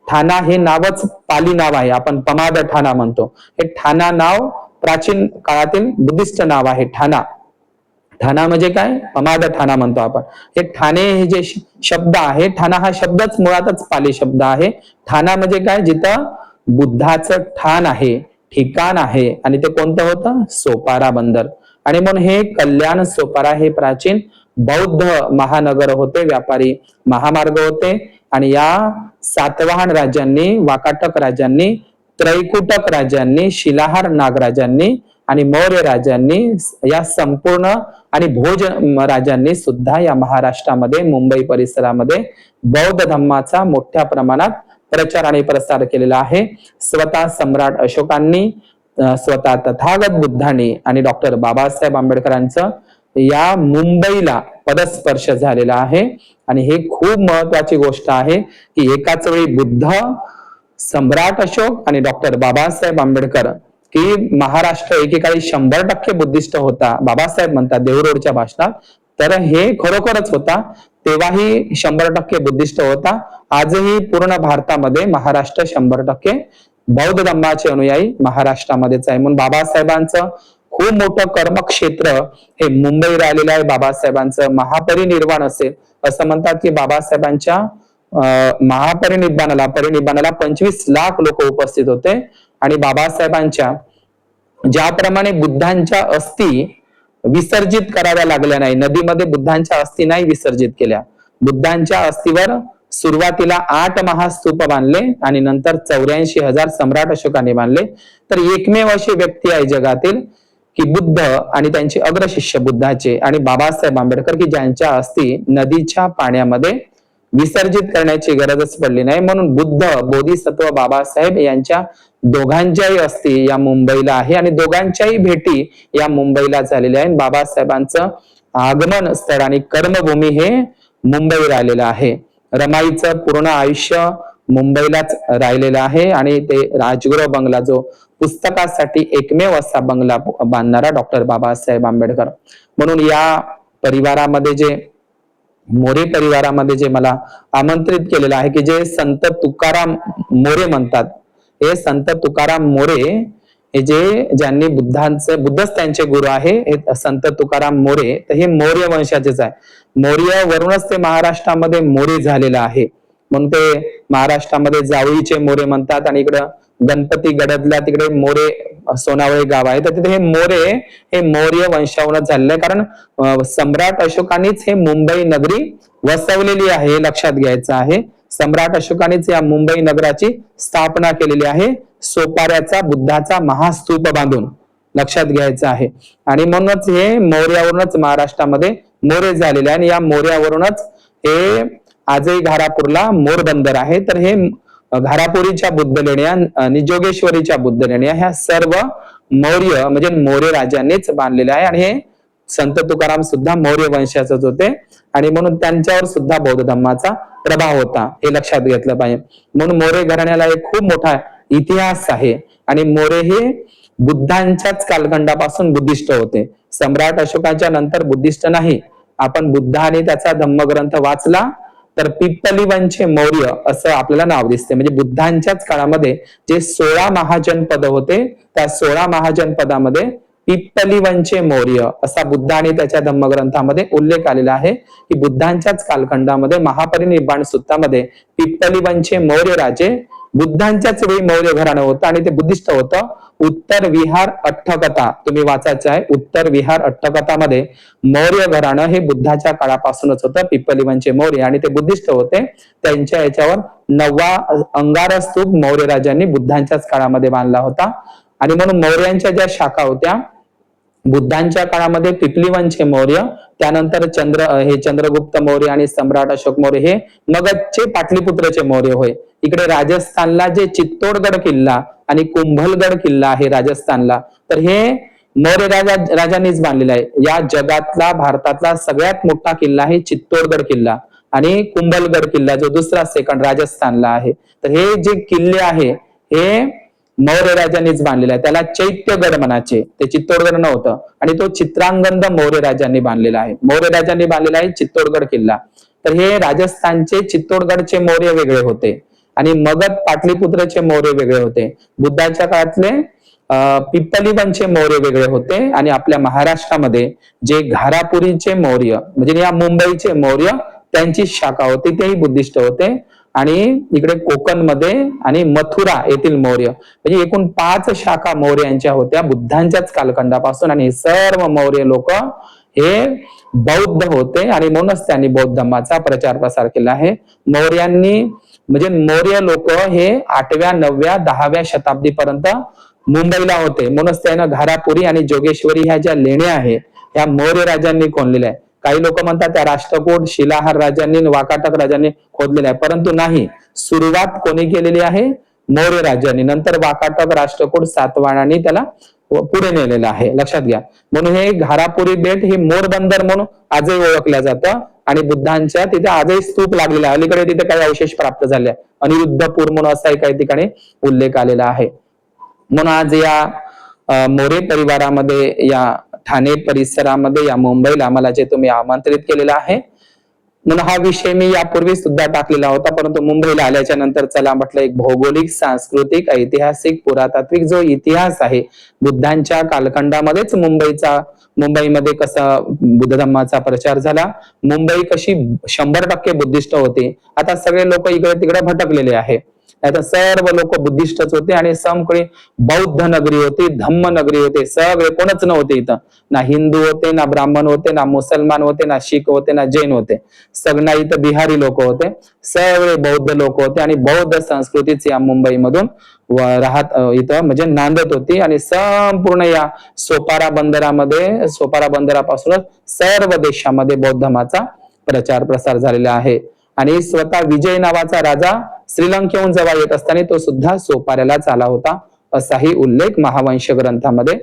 ठाणा हे नावच पाली नाव आहे, आपण पमाद ठाणा म्हणतो. हे ठाणा नाव प्राचीन काळातील बुद्धिस्ट नाव आहे. ठाणा म्हणजे काय? पमाद ठाणा म्हणतो आपण. हे ठाणे हे जे शब्द आहे, ठाणा हा शब्दच मुळातच पाली शब्द आहे. ठाणा म्हणजे काय? जिथं बुद्धाचं ठाण आहे, ठिकाण आहे. आणि ते कोणतं होतं? सोपारा बंदर. आणि म्हणून हे कल्याण सोपारा हे प्राचीन बौद्ध महानगर होते, व्यापारी महामार्ग होते. आणि या सातवाहन राजांनी, वाकाटक राजांनी, त्रैकुटक राजांनी, शिलाहार नागराजांनी आणि मौर्य राजांनी, या संपूर्ण आणि भोज राजांनी सुद्धा या महाराष्ट्रामध्ये, मुंबई परिसरामध्ये बौद्ध धर्माचा मोठ्या प्रमाणात प्रचार आणि प्रसार केलेला आहे. स्वतः सम्राट अशोकांनी, स्वतः तथागत बुद्धांनी आणि डॉक्टर बाबासाहेब आंबेडकरांचं या मुंबईला पदस्पर्श झालेला आहे. आणि हे खूप महत्वाची गोष्ट आहे की एकाच वेळी बुद्ध, सम्राट अशोक आणि डॉक्टर बाबासाहेब आंबेडकर, की महाराष्ट्र एकेकाळी 100% बुद्धिस्ट होता, बाबासाहेब म्हणतात देहूरोडच्या भाषणात, तर हे खरोखरच होता. तेव्हाही 100% बुद्धिस्ट होता. आजही पूर्ण भारतामध्ये महाराष्ट्र 100% बौद्ध धर्माचे अनुयायी महाराष्ट्रामध्येच आहे. म्हणून बाबासाहेबांचं खूप मोठं कर्मक्षेत्र हे मुंबई राहिलेलं आहे. बाबासाहेबांचं महापरिनिर्वाण असेल असं म्हणतात की बाबासाहेबांच्या परिनिब्बाणाला 25 लाख लोक उपस्थित होते. आणि बाबासाहेबांच्या ज्याप्रमाणे बुद्धांच्या अस्थी विसर्जित कराव्या लागल्या नाही, नदीमध्ये बुद्धांच्या अस्थी नाही विसर्जित केल्या. बुद्धांच्या अस्थिवर सुरुवातीला 8 महास्तूप बांधले आणि नंतर 84,000 सम्राट अशोकाने बांधले. तर एकमेव अशी व्यक्ती आहे जगातील की बुद्ध आणि त्यांचे अग्रशिष्य बुद्धाचे आणि बाबासाहेब आंबेडकर, की ज्यांच्या अस्थी नदीच्या पाण्यामध्ये विसर्जित करण्याची गरजच पडली नाही. म्हणून बुद्ध, बोधिसत्व बाबासाहेब यांच्या दोघांच्याही अस्थी या मुंबईला आहे आणि दोघांच्याही भेटी या मुंबईला झालेल्या आहेत. बाबासाहेबांचं आगमन स्थळ आणि कर्मभूमी हे मुंबई राहिलेलं आहे. रमाईचं पूर्ण आयुष्य मुंबईलाच राहिलेलं आहे. आणि ते राजगृह बंगला, जो पुस्तकासाठी एकमेव असा बंगला बांधणारा डॉक्टर बाबासाहेब आंबेडकर. म्हणून या परिवारामध्ये जे मोरे परिवारामध्ये जे मला आमंत्रित केलेलं आहे, की जे संत तुकाराम मोरे म्हणतात, हे संत तुकाराम मोरे हे ज्यांनी बुद्धच त्यांचे गुरु आहे हे संत तुकाराम मोरे, तर हे मौर्य वंशाचेच आहे. मौर्य वरूनच ते महाराष्ट्रामध्ये मोरे झालेलं आहे, म्हणून ते महाराष्ट्रामध्ये जावळीचे मोरे म्हणतात. आणि इकडं गणपती गडदला तिकडे मोरे सोनावळे गाव आहे, तर तिथे हे मोरे हे मौर्य वंशावरच झालेलं आहे. कारण सम्राट अशोकानेच हे मुंबई नगरी वसवलेली आहे, हे लक्षात घ्यायचं आहे. सम्राट अशोकानेच या मुंबई नगराची स्थापना केलेली आहे, सोपाऱ्याचा बुद्धाचा महास्तूप बांधून, लक्षात घ्यायचं आहे. आणि म्हणूनच हे मौर्यावरूनच महाराष्ट्रामध्ये मोरे झालेले आहे. आणि या मोर्यावरूनच हे आजही घारापूरला मोर बंदर आहे. तर हे घारापुरीच्या बुद्ध लेण्या आणि जोगेश्वरीच्या बुद्ध लेण्या ह्या सर्व मौर्य म्हणजे मौर्य राजांनीच बांधलेल्या आहे. आणि हे संत तुकाराम सुद्धा मौर्य वंशाचेच होते, आणि म्हणून त्यांच्यावर सुद्धा बौद्ध धर्माचा प्रभाव होता, हे लक्षात घेतलं पाहिजे. म्हणून मोरे घराण्याला एक खूप मोठा इतिहास आहे. आणि मोरे हे बुद्धांच्याच कालखंडापासून बुद्धिस्ट होते. सम्राट अशोकाच्या नंतर बुद्धिस्ट नाही. आपण बुद्ध आणि त्याचा धम्मग्रंथ वाचला तर पिप्पलीवनचे मौर्य असं आपल्याला नाव दिसते. म्हणजे बुद्धांच्याच काळामध्ये जे 16 महाजनपद होते, त्या 16 महाजनपदामध्ये पिप्पलीवनचे मौर्य असा बुद्ध आणि त्याच्या धम्मग्रंथामध्ये उल्लेख आलेला आहे की बुद्धांच्याच कालखंडामध्ये महापरिनिर्वाण सूत्रामध्ये पिप्पलीवनचे मौर्य राजे बुद्धांच्याच वेळी मौर्य घराणं होतं आणि ते बुद्धिस्ट होतं. उत्तर विहार अट्टकथा तुम्ही वाचायचं आहे. उत्तर विहार अट्टकथामध्ये मौर्य घराणं हे बुद्धाच्या काळापासूनच होतं, पिप्पलीवनचे मौर्य, आणि ते बुद्धिस्ट होते. त्यांच्या याच्यावर 9वा अंगार स्तूप मौर्य राजांनी बुद्धांच्याच काळामध्ये बांधला होता. आणि म्हणून मौर्यांच्या ज्या शाखा होत्या बुद्धांच्या काळामध्ये पिप्पलीवनचे मौर्य, त्यानंतर चंद्रगुप्त मौर्य आणि सम्राट अशोक मौर्य हे मगधचे पाटलीपुत्रचे मौर्य होय. इकडे राजस्थानला जे चित्तोडगड किल्ला आणि कुंभलगड किल्ला आहे राजस्थानला, तर हे मौर्य राजांनीच बांधलेला आहे. या जगातला भारतातला सगळ्यात मोठा किल्ला आहे चित्तोडगड किल्ला, आणि कुंभलगड किल्ला जो दुसरा सेकंड राजस्थानला आहे. तर हे जे किल्ले आहे हे मौर्य राजांनीच बांधलेला आहे. त्याला चैत्यगड म्हणायचे, ते चित्तोडगड नव्हतं. आणि तो चित्रांगंद मौर्य राजांनी बांधलेला आहे. मौर्य राजांनी बांधलेला आहे चित्तोडगड किल्ला. तर हे राजस्थानचे चित्तोडगडचे मौर्य वेगळे होते आणि मगध पाटलीपुत्रचे मौर्य वेगळे होते. बुद्धाच्या काळातले पिप्पलीवनचे मौर्य वेगळे होते. आणि आपल्या महाराष्ट्रामध्ये जे घारापुरीचे मौर्य म्हणजे या मुंबईचे मौर्य त्यांची शाखा होती, तेही बुद्धिस्ट होते. आणि इकडे कोकणमध्ये आणि मथुरा येथील मौर्य म्हणजे एकूण 5 शाखा मौर्यांच्या होत्या बुद्धांच्याच कालखंडापासून. आणि सर्व मौर्य लोक हे बौद्ध होते आणि म्हणूनच त्यांनी बौद्ध धर्माचा प्रचार प्रसार केला आहे. मौर्यांनी म्हणजे मौर्य लोक हे 8व्या 9व्या 10व्या शताब्दीपर्यंत मुंबईला होते. म्हणूनच त्यानं घारापुरी आणि जोगेश्वरी ह्या ज्या लेण्या आहेत ह्या मौर्य राजांनी खोदलेल्या आहे. काही लोक म्हणतात त्या राष्ट्रकूट शिलाहार राजांनी वाकाटक राजांनी खोदलेल्या आहे, परंतु नाही. सुरुवात कोणी केलेली आहे? मौर्य राजांनी. नंतर वाकाटक, राष्ट्रकूट, सातवाहनांनी त्याला पुढे नेलेलं आहे, लक्षात घ्या. म्हणून हे घारापुरी बेट हे मोर बंदर म्हणून आजही ओळखलं जातं. आणि बुद्धांच्या तिथे आजही स्तूप लागलेला आहे. अलीकडे तिथे काही अवशेष प्राप्त झाले आहे. अनिरुद्धपूर म्हणून असाही काही ठिकाणी उल्लेख आलेला आहे. म्हणून आज या मोरे परिवारामध्ये या ठाणे परिसरामध्ये या मुंबईला मला जे तुम्ही आमंत्रित केलेलं आहे, म्हणून हा विषय मी यापूर्वी सुद्धा टाकलेला होता, परंतु मुंबईला आल्याच्या नंतर चला म्हटलं एक भौगोलिक, सांस्कृतिक, ऐतिहासिक, पुरातात्विक जो इतिहास आहे बुद्धांच्या कालखंडामध्येच मुंबईमध्ये कसा बुद्ध धर्माचा प्रचार झाला, मुंबई कशी 100% बुद्धिस्ट होते. आता सगळे लोक इकडे तिकडे भटकलेले आहे. आता सर्व लोक बुद्धिस्टच होते आणि समकडे बौद्ध नगरी होती, धम्म नगरी होते. सगळे कोणच नव्हते इथं. ना हिंदू होते, ना ब्राह्मण होते, ना मुसलमान होते, ना शीख होते, ना जैन होते. सगळ्या इथं बिहारी लोक होते. सगळे बौद्ध लोक होते आणि बौद्ध संस्कृतीच या मुंबईमधून राहत इथं म्हणजे नांदत होती. आणि संपूर्ण या सोपारा बंदरापासूनच सर्व देशामध्ये बौद्ध धर्माचा प्रचार प्रसार झालेला आहे. आणि स्वतः विजय नावाचा राजा श्रीलंकेहून जेव्हा येत असताना तो सुद्धा सोपाऱ्यालाच आला होता, असाही उल्लेख महावंश ग्रंथामध्ये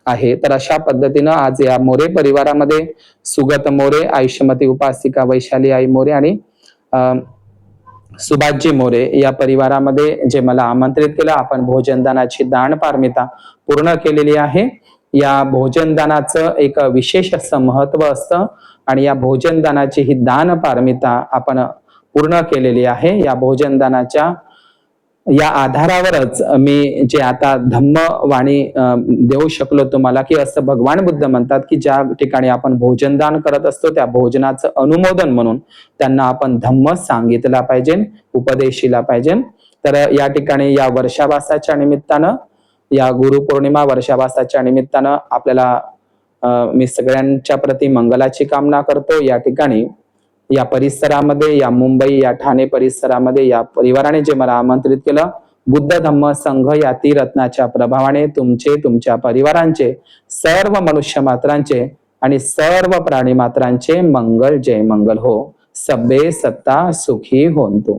आहे. तर अशा पद्धतीनं आज या मोरे परिवारामध्ये सुगत मोरे, आयुष्यमती उपासिका वैशाली आई मोरे आणि सुभाषजी मोरे या परिवारामध्ये जे मला आमंत्रित केलं, आपण भोजनदानाची दान पारमिता पूर्ण केलेली आहे. या भोजनदानाचं एक विशेष असं महत्व असतं आणि या भोजनदानाची ही दान पारमिता आपण पूर्ण केलेली आहे. या भोजनदानाच्या या आधारावरच मी जे आता धम्मवाणी देऊ शकलो तुम्हाला, की असं भगवान बुद्ध म्हणतात की ज्या ठिकाणी आपण भोजनदान करत असतो त्या भोजनाचं अनुमोदन म्हणून त्यांना आपण धम्म सांगितला पाहिजे, उपदेशिला पाहिजे. तर या ठिकाणी या वर्षावासाच्या निमित्तानं, या गुरुपौर्णिमा वर्षावासाच्या निमित्तानं आपल्याला मी सगळ्यांच्या प्रती मंगलाची कामना करतो. या ठिकाणी या परिसरामध्ये, या मुंबई या ठाणे परिसरामध्ये या परिवाराने जे मला आमंत्रित केलं, बुद्ध धम्म संघ या त्रिरत्नाच्या प्रभावाने तुमचे, तुमच्या परिवारांचे, सर्व मनुष्य मात्रांचे आणि सर्व प्राणी मात्रांचे मंगल जय मंगल हो. सबे सत्ता सुखी होंतु.